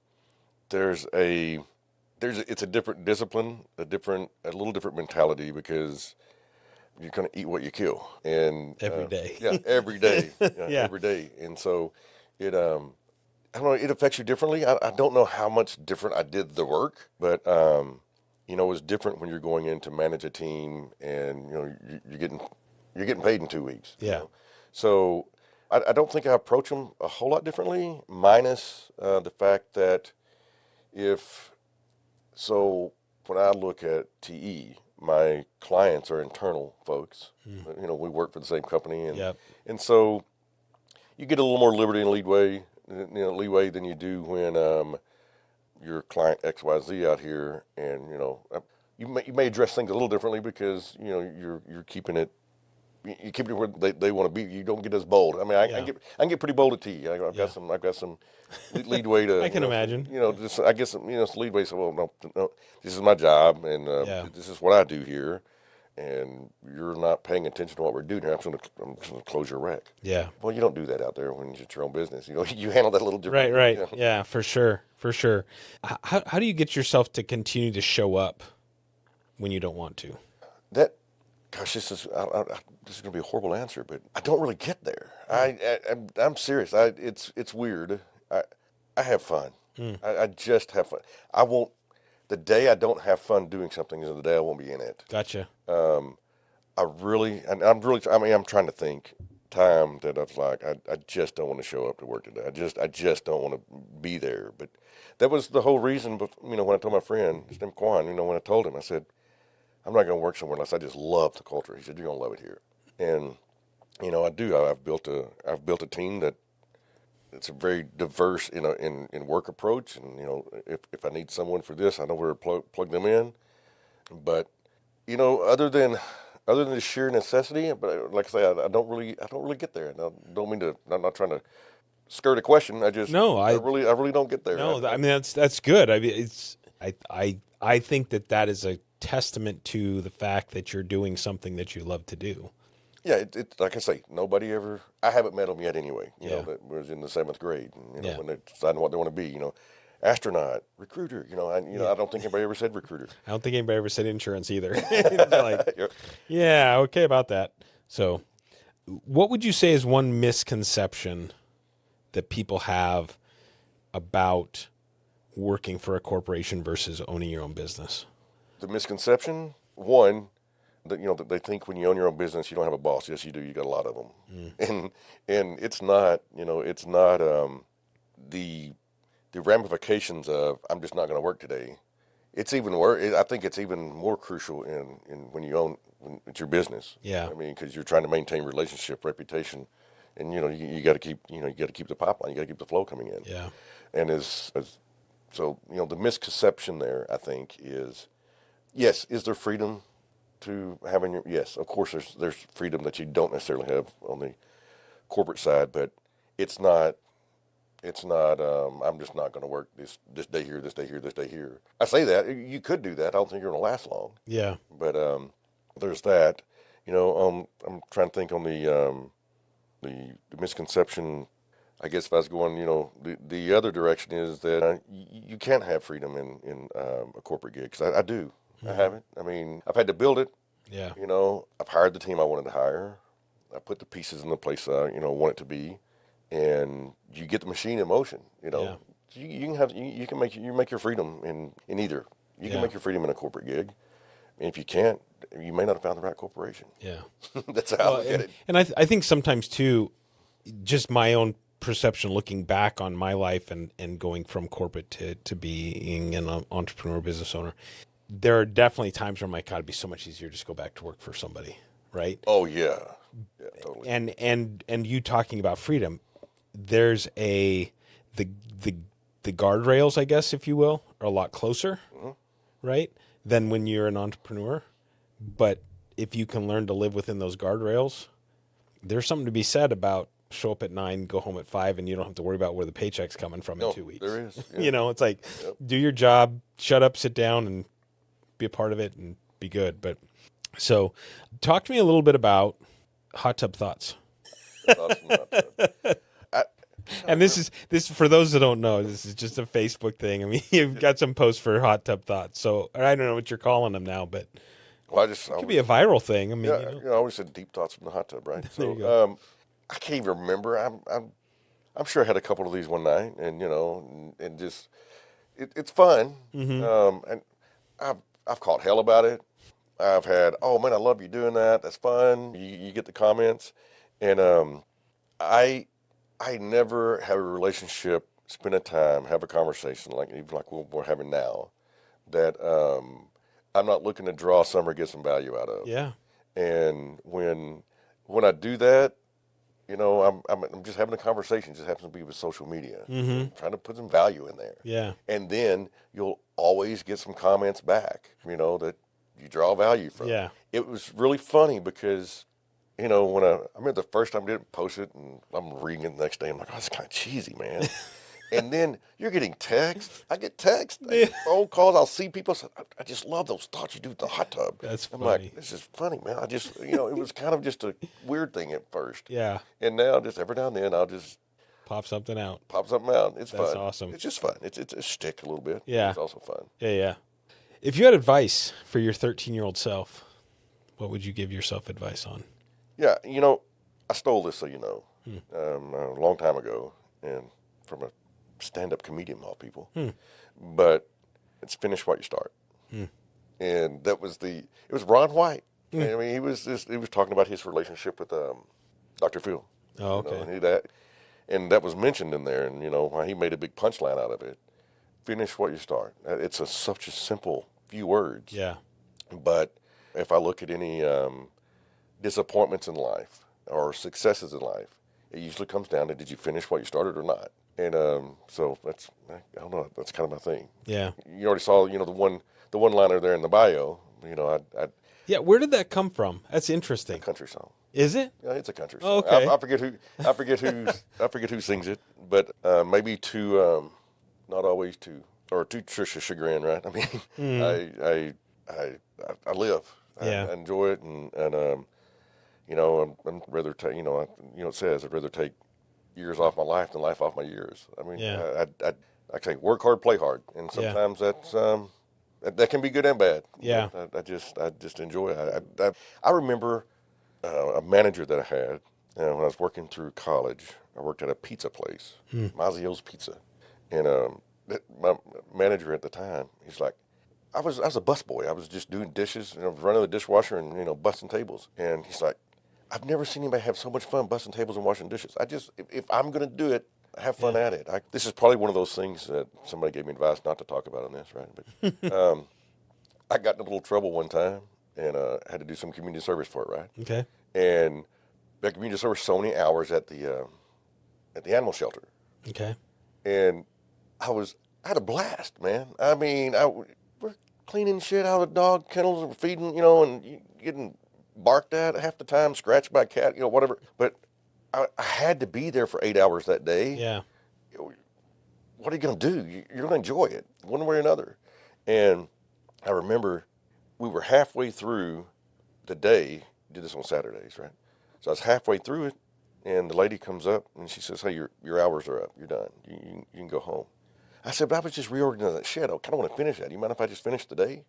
It's a different discipline, a little different mentality, because you're going to eat what you kill, and Every day. Yeah, every day, Yeah. every day, and so it I don't know, it affects you differently. I don't know how much different I did the work, but it was different when you're going in to manage a team, and you're getting paid in 2 weeks. Yeah. So I don't think I approach them a whole lot differently, minus the fact that when I look at TE, my clients are internal folks. We work for the same company, and so you get a little more liberty and leeway than you do when your client XYZ out here, and you may address things a little differently because you're keeping it. You keep it where they want to be. You don't get as bold. I mean, I can get pretty bold at TE. I've got some leadway to. I can imagine. I guess some leadway. So, well, no, this is my job, and this is what I do here, and you're not paying attention to what we're doing here. I'm just going to close your rack. Yeah. Well, you don't do that out there when it's your own business. You handle that a little differently. Right. Yeah, for sure. How do you get yourself to continue to show up when you don't want to? Gosh, this is going to be a horrible answer, but I don't really get there. I'm serious. It's weird. I have fun. I just have fun. The day I don't have fun doing something is the day I won't be in it. Gotcha. I'm trying to think time that I was like, I just don't want to show up to work today. I just don't want to be there. But that was the whole reason. But when I told my friend Tim Kwan, when I told him, I said, I'm not going to work somewhere unless I just love the culture. He said, you're going to love it here. And, I do. I've built a team that it's a very diverse, in work approach. And, if I need someone for this, I know where to plug them in. But, other than the sheer necessity, but like I say, I don't really get there. And I don't mean to, I'm not trying to skirt a question. I really don't get there. No, that's good. I mean, I think that is a testament to the fact that you're doing something that you love to do. Yeah, it's like I say, I haven't met them yet anyway, that was in the 7th grade, and, when they're deciding what they want to be, astronaut, recruiter, I don't think anybody ever said recruiter. I don't think anybody ever said insurance either. Yeah, okay about that. So what would you say is one misconception that people have about working for a corporation versus owning your own business? The misconception, one, that that they think when you own your own business you don't have a boss. Yes, you do. You got a lot of them, and it's not. It's not the ramifications of I'm just not going to work today. It's even worse. I think it's even more crucial in when it's your business. Yeah. I mean, because you're trying to maintain relationship, reputation, and you got to keep the pipeline. You got to keep the flow coming in. Yeah. And so the misconception there, I think, is. Yes, is there freedom to having your, yes, of course, there's freedom that you don't necessarily have on the corporate side, but it's not, I'm just not going to work this day here, this day here, this day here. I say that, you could do that. I don't think you're going to last long. Yeah. But there's that. I'm trying to think on the misconception. I guess if I was going, the other direction is that you can't have freedom in a corporate gig, because I do. Mm-hmm. I haven't. I mean, I've had to build it. Yeah. I've hired the team I wanted to hire. I put the pieces in the place I want it to be, and you get the machine in motion. Yeah. You can make your freedom in either. You can make your freedom in a corporate gig, and if you can't, you may not have found the right corporation. Yeah. That's how I look at it. And I think sometimes too, just my own perception looking back on my life and going from corporate to being an entrepreneur, business owner, there are definitely times where I'm like, God, it'd be so much easier to just go back to work for somebody, right? Oh yeah, yeah, totally. And you talking about freedom, there's the guardrails, I guess, if you will, are a lot closer, mm-hmm. right, than when you're an entrepreneur. But if you can learn to live within those guardrails, there's something to be said about show up at 9, go home at 5, and you don't have to worry about where the paycheck's coming from in 2 weeks. There is. Yeah. It's like, do your job, shut up, sit down, and be a part of it, and be good. But so, talk to me a little bit about Hot Tub Thoughts. And this is for those that don't know, this is just a Facebook thing. I mean, you've got some posts for Hot Tub Thoughts. So I don't know what you're calling them now, but it could be a viral thing. I mean, I always said deep thoughts from the hot tub, right? There you go. I can't even remember. I'm sure I had a couple of these one night, and just it's fun. Mm-hmm. And I've caught hell about it. I've had, oh man, I love you doing that. That's fun. You get the comments, and I never have a relationship, spend a time, have a conversation like we're having now, that I'm not looking to draw some or get some value out of. Yeah. And when I do that, I'm just having a conversation. It just happens to be with social media, mm-hmm. trying to put some value in there. Yeah. And then you'll always get some comments back, that you draw value from. Yeah. It was really funny because, when I remember the first time I didn't post it, and I'm reading it the next day, I'm like, oh, that's kind of cheesy, man. And then you're getting texts. I get texts, phone calls. I'll see people say, I just love those thoughts you do with the hot tub. That's I'm funny. like, this is funny, man. I just, it was kind of just a weird thing at first. Yeah. And now just every now and then I'll just pop something out. It's fun. That's awesome. It's just fun. It's a shtick a little bit. Yeah. It's also fun. Yeah. If you had advice for your 13-year-old self, what would you give yourself advice on? Yeah. I stole this, a long time ago, and from a stand-up comedian of all people, but it's finish what you start. And that was it was Ron White. I mean, he was talking about his relationship with Dr. Phil. Oh, okay. And that was mentioned in there, and why he made a big punchline out of it. Finish what you start. It's such a simple few words. Yeah. But if I look at any disappointments in life or successes in life, it usually comes down to, did you finish what you started or not? And so that's, I don't know, that's kind of my thing. Yeah. You already saw, the one liner there in the bio. Yeah. Where did that come from? That's interesting. A country song. Is it? Yeah, it's a country song. Oh, okay. I forget who sings it, but maybe not always to Trisha chagrin, right? I mean, I live. Yeah. I enjoy it, and I'd rather take, it says I'd rather take years off my life than life off my years. I mean, yeah. I say work hard, play hard, and sometimes that's that can be good and bad. Yeah. I just enjoy it. I remember a manager that I had when I was working through college. I worked at a pizza place, Mazzio's Pizza, and my manager at the time, he's like, I was a busboy. I was just doing dishes, running the dishwasher and busting tables. And he's like, I've never seen anybody have so much fun busting tables and washing dishes. If I'm going to do it, have fun at it. This is probably one of those things that somebody gave me advice not to talk about on this, right? But I got in a little trouble one time and had to do some community service for it, right? Okay. And that community service so many hours at the animal shelter. Okay. And I had a blast, man. I mean, we're cleaning shit out of the dog kennels and feeding, you know, and getting barked at half the time, scratched by a cat, you know, whatever. But I had to be there for 8 hours that day. Yeah. What are you going to do? You're going to enjoy it one way or another. And I remember we were halfway through the day. Did this on Saturdays, right? So I was halfway through it, and the lady comes up and she says, "Hey, your hours are up. You're done. You can go home." I said, "But I was just reorganizing that shed. I kind of want to finish that. Do you mind if I just finish the day?"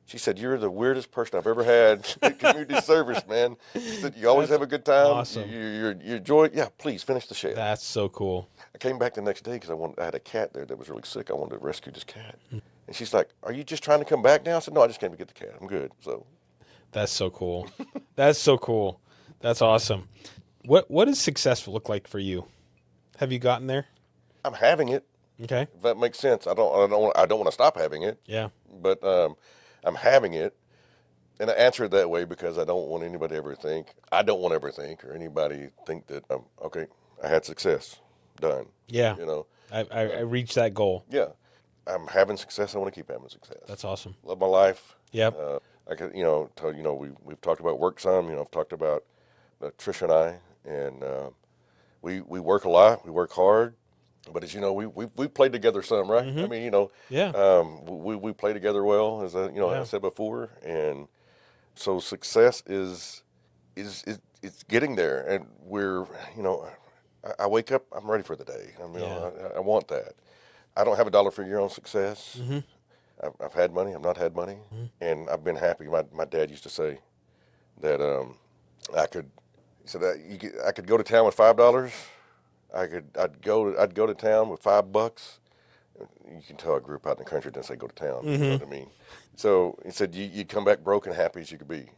She said, "You're the weirdest person I've ever had in community service, man." She said, "You always have a good time. Awesome. You enjoy it. Yeah, please finish the shed." That's so cool. I came back the next day because I had a cat there that was really sick. I wanted to rescue this cat. And she's like, "Are you just trying to come back now?" I said, "No, I just came to get the cat. I'm good." So That's so cool. That's so cool. That's awesome. What does successful look like for you? Have you gotten there? I'm having it. Okay. If that makes sense. I don't want to stop having it. Yeah. But I'm having it. And I answer it that way because I don't want anybody to ever think, I don't want to ever think, or anybody think that, okay, I had success. Done. Yeah. You know? I reached that goal. Yeah. I'm having success. I want to keep having success. That's awesome. Love my life. Yep. I could, we've talked about work some. You know, I've talked about Tricia and I, and we work a lot. We work hard. But as you know, we played together some, right? I mean, you know, Yeah. we play together well, as I said before, and so success is getting there, and we're, you know, I wake up, I'm ready for the day. I mean, I want that. I don't have a dollar figure on success. I've had money, I've not had money, and I've been happy. My dad used to say that I could go to town with $5. I'd go to town with $5. You can tell I grew up out in the country. Didn't say go to town. You know what I mean? So he said you'd come back broke and happy as you could be.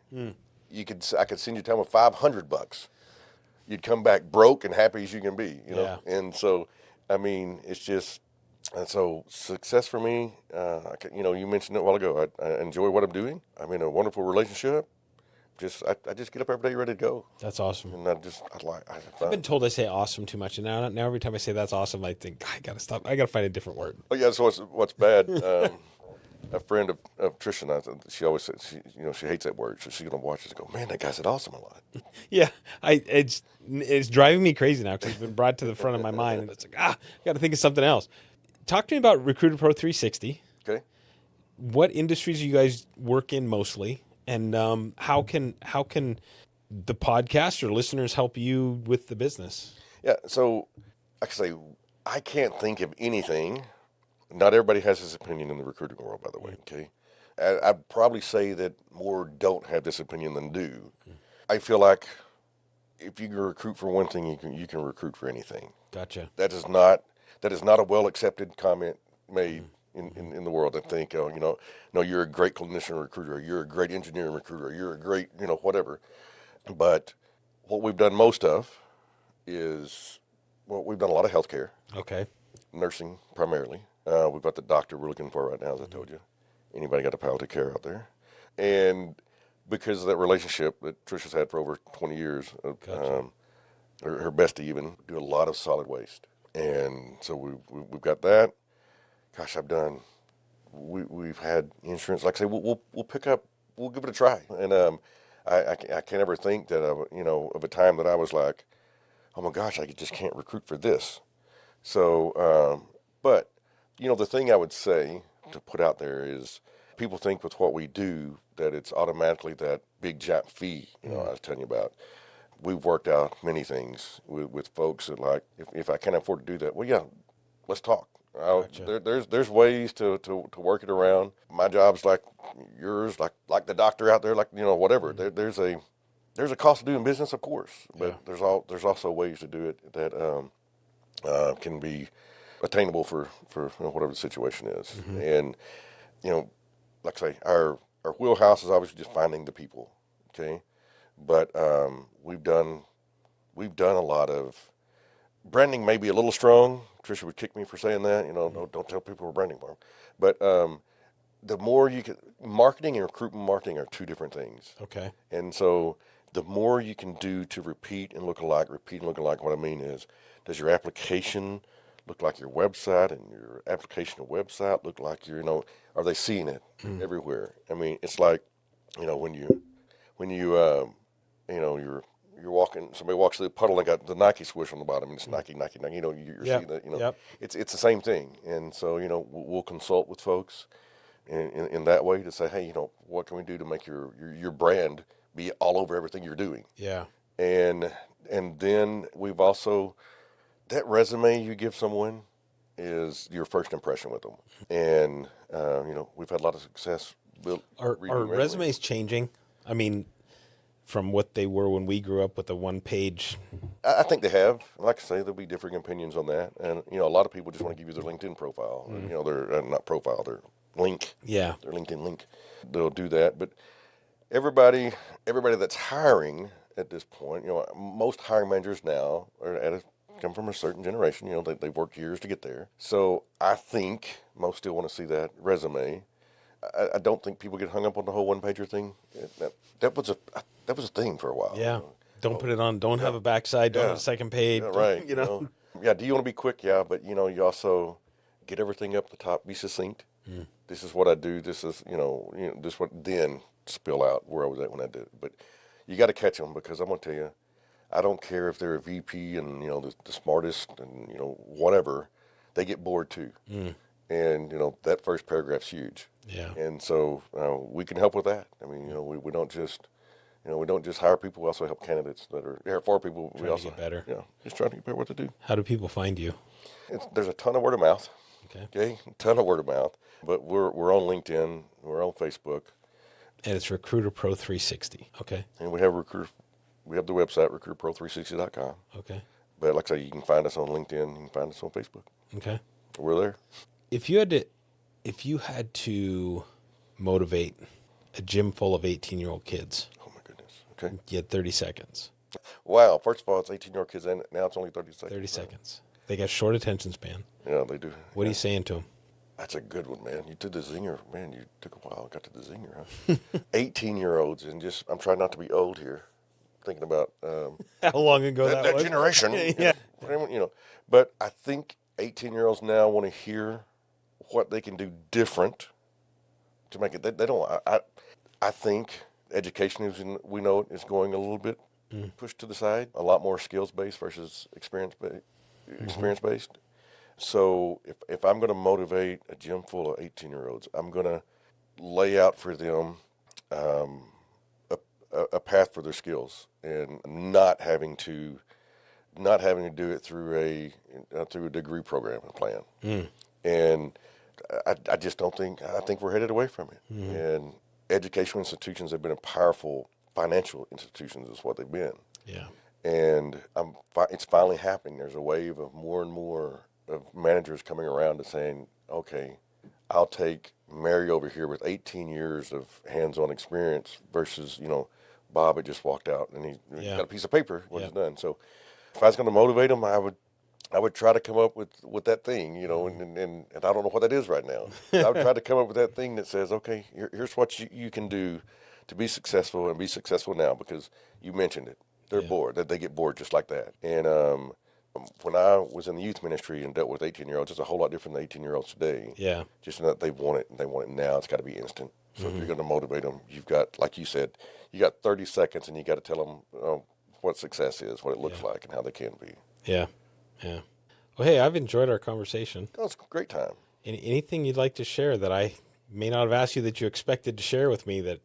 I could send you to town with $500. You'd come back broke and happy as you can be. You know. Yeah. And so, I mean, it's just, and so success for me. You mentioned it a while ago. I enjoy what I'm doing. I'm in a wonderful relationship. I just get up every day ready to go. That's awesome. And I have fun. I've been told I say awesome too much, and now every time I say that's awesome, I think I gotta stop. I gotta find a different word. Oh yeah, so what's bad? A friend of Tricia and I, she always says she hates that word, so she's gonna watch this and go, "Man, that guy said awesome a lot." Yeah, it's driving me crazy now because it's been brought to the front of my mind, and it's like I got to think of something else. Talk to me about Recruiter Pro 360. Okay. What industries do you guys work in mostly? And how can the podcast or listeners help you with the business? Yeah, so like I say, I can't think of anything. Not everybody has this opinion in the recruiting world, by the way. Okay, I'd probably say that more don't have this opinion than do. I feel like if you can recruit for one thing, you can recruit for anything. Gotcha. That is not a well accepted comment made in the world that think, no, you're a great clinician recruiter, or you're a great engineering recruiter, or you're a great, whatever. But what we've done most of is, we've done a lot of healthcare. Okay. Nursing primarily. We've got the doctor we're looking for right now, as I told you. Anybody got a palliative care out there? And because of that relationship that Tricia's had for over 20 years, Gotcha. her bestie even, do a lot of solid waste. And so we've got that. Gosh, we've had insurance. Like I say, we'll pick up, we'll give it a try. And I can't ever think that of a time that I was like, oh my gosh, I just can't recruit for this. So, but the thing I would say to put out there is, people think with what we do that it's automatically that big giant fee. I was telling you about. We've worked out many things with folks that, like, if I can't afford to do that, well, yeah, let's talk. Gotcha. There's ways to work it around. My job's like yours, like the doctor out there, like whatever. There's a cost of doing business, of course, but there's also ways to do it that can be attainable for whatever the situation is. And like I say, our wheelhouse is obviously just finding the people. Okay, but we've done a lot of branding. Maybe a little strong. Tricia would kick me for saying that. No, don't tell people we're branding for them. But the more you can, marketing and recruitment marketing are two different things. Okay. And so the more you can do to repeat and look alike, what I mean is, does your application look like your website and your application of website look like your, are they seeing it everywhere? I mean, it's like, you're walking, somebody walks through the puddle and got the Nike swoosh on the bottom, and it's Nike, Nike, Nike. You're Yep. seeing that. Yep. It's the same thing. And so we'll consult with folks in that way to say, hey, what can we do to make your brand be all over everything you're doing? Yeah. And then we've also, that resume you give someone is your first impression with them. And we've had a lot of success. Are resumes changing? I mean, from what they were when we grew up with the one page. I think they have. Like I say, there'll be differing opinions on that. And, a lot of people just want to give you their LinkedIn profile. Their, not profile, their link. Yeah. Their LinkedIn link. They'll do that. But everybody that's hiring at this point, most hiring managers now come from a certain generation. They've worked years to get there. So I think most still want to see that resume. I don't think people get hung up on the whole one-pager thing. That was a thing for a while. Yeah. Don't put it on. Don't have a backside. Don't have a second page. Yeah, right. Yeah. Do you want to be quick? Yeah, but you also get everything up the top. Be succinct. This is what I do. This is this what then spill out where I was at when I did it. But you got to catch them, because I'm gonna tell you, I don't care if they're a VP and the smartest and whatever, they get bored too. And that first paragraph's huge. Yeah. And so we can help with that. I mean, we don't just hire people. We also help candidates that are here for people. We also get better. Just trying to get better what to do. How do people find you? There's a ton of word of mouth. Okay. A ton of word of mouth. But we're on LinkedIn. We're on Facebook. And it's Recruiter Pro 360. Okay. And we have the website, recruiterpro360.com. Okay. But like I say, you can find us on LinkedIn. You can find us on Facebook. Okay. We're there. If you had to motivate a gym full of 18-year-old kids. Oh my goodness. Okay. You had 30 seconds. Wow. First of all, it's 18-year-old kids, and now it's only 30 seconds. 30 seconds. They got short attention span. Yeah, they do. What are you saying to them? That's a good one, man. You did the zinger. Man, you took a while. Got to the zinger, huh? 18-year-olds, and I'm trying not to be old here, thinking about how long ago that was. Generation. Yeah. But I think 18-year-olds now want to hear what they can do different to make it. They don't. I think education we know is going a little bit pushed to the side. A lot more skills based versus experience based. So if I'm going to motivate a gym full of 18-year-olds, I'm going to lay out for them a path for their skills, and not having to do it through a degree program and plan. And I just don't think, I think we're headed away from it. And educational institutions have been powerful financial institutions is what they've been. Yeah. And it's finally happening. There's a wave of more and more of managers coming around to saying, okay, I'll take Mary over here with 18 years of hands-on experience versus, Bob had just walked out and he's got a piece of paper when he's done. So if I was going to motivate them, I would try to come up with that thing, and I don't know what that is right now. I would try to come up with that thing that says, okay, here's what you can do to be successful and be successful now, because you mentioned it. They're bored. They get bored just like that. And when I was in the youth ministry and dealt with 18-year-olds, it's a whole lot different than 18-year-olds today. Yeah. Just in that they want it, and they want it now. It's got to be instant. So if you're going to motivate them, you've got, like you said, you got 30 seconds, and you got to tell them what success is, what it looks like, and how they can be. Yeah. Yeah. Well, hey, I've enjoyed our conversation. That was a great time. Anything you'd like to share that I may not have asked you that you expected to share with me that...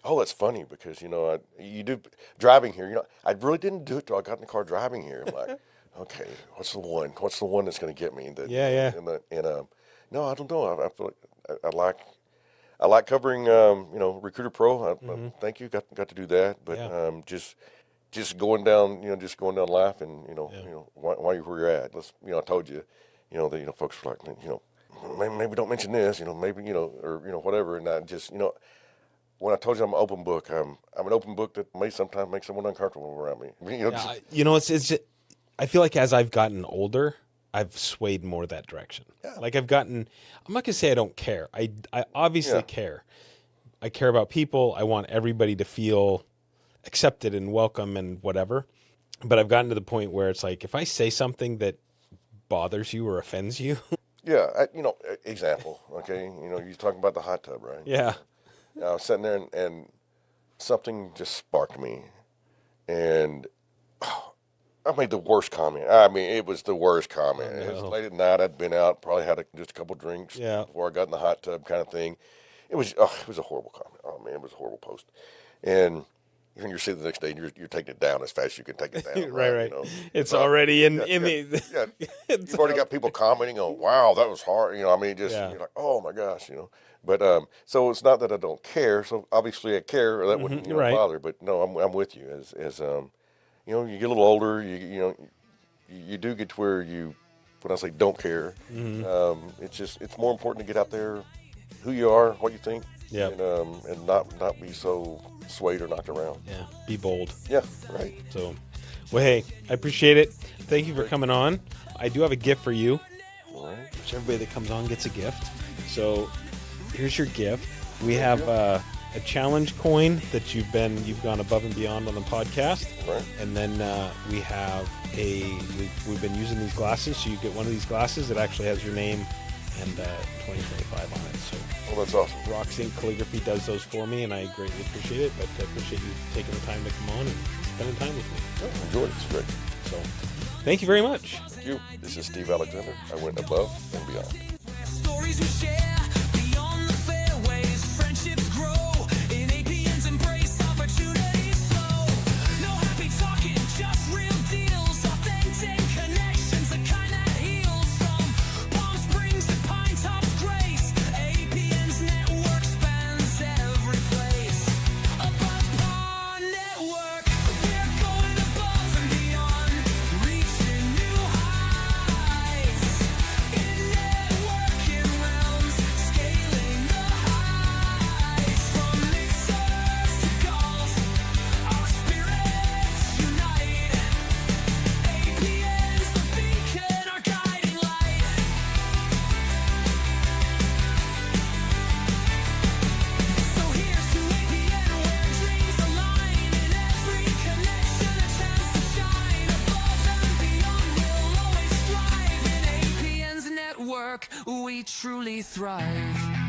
Oh, that's funny, because, you do driving here. I really didn't do it till I got in the car driving here. I'm like, okay, what's the one that's going to get me? Yeah. No, I don't know. I feel like I like covering, Recruiter Pro. Thank you. Got to do that, but just going down life, and why you're where you're at. I told you, that folks were like, maybe don't mention this, maybe or whatever, and I just when I told you I'm an open book, I'm an open book that may sometimes make someone uncomfortable around me. It's just, I feel like as I've gotten older, I've swayed more that direction. Yeah. Like I'm not going to say I don't care. I obviously care. I care about people. I want everybody to feel accepted and welcome and whatever. But I've gotten to the point where it's like, if I say something that bothers you or offends you? Yeah, example, okay? You're talking about the hot tub, right? Yeah. I was sitting there and something just sparked me. And I made the worst comment. I mean, it was the worst comment. Oh, It was no. late at night. I'd been out, probably had just a couple drinks Yeah. before I got in the hot tub kind of thing. It was a horrible comment. Oh, man, it was a horrible post. And when you're sitting the next day, you're taking it down as fast as you can take it down. Right. It's already in yeah, the... yeah. You've already got people commenting on, wow, that was hard. I mean, just, Yeah. you're like, oh, my gosh, But so it's not that I don't care. So obviously I care, or that wouldn't right. bother. But no, I'm with you. As you get a little older, you do get to where when I say don't care, it's more important to get out there, who you are, what you think, and not be so swayed or knocked around. Yeah, be bold. Yeah, right. So, well, hey, I appreciate it. Thank you for coming on. I do have a gift for you. All right. Which everybody that comes on gets a gift. So, here's your gift. We have a challenge coin that you've gone above and beyond on the podcast. Right. And then we have we've been using these glasses, so you get one of these glasses that actually has your name and 2025 on it. So, Well, that's awesome. Rocks Ink Calligraphy does those for me, and I greatly appreciate it. But I appreciate you taking the time to come on and spending time with me. Yeah, enjoyed it. It's great. So, thank you very much. Thank you. This is Steve Alexander. I went above and beyond. Stories we share beyond the fairways, friendships grow in APN's embrace, opportunities flow. No happy talking, just real deals, authentic connections, the kind that heals. From Palm Springs to Pine Top's Grace, APN's network spans every place. Above Pond Network, we're going above and beyond, reaching new heights. In networking realms, scaling the heights. From mixers to golf, our spirits unite. APN's the beacon, our guiding light. So here's to APN, where dreams align. In every connection, a chance to shine. Above and beyond, we'll always strive. In APN's network, we truly thrive.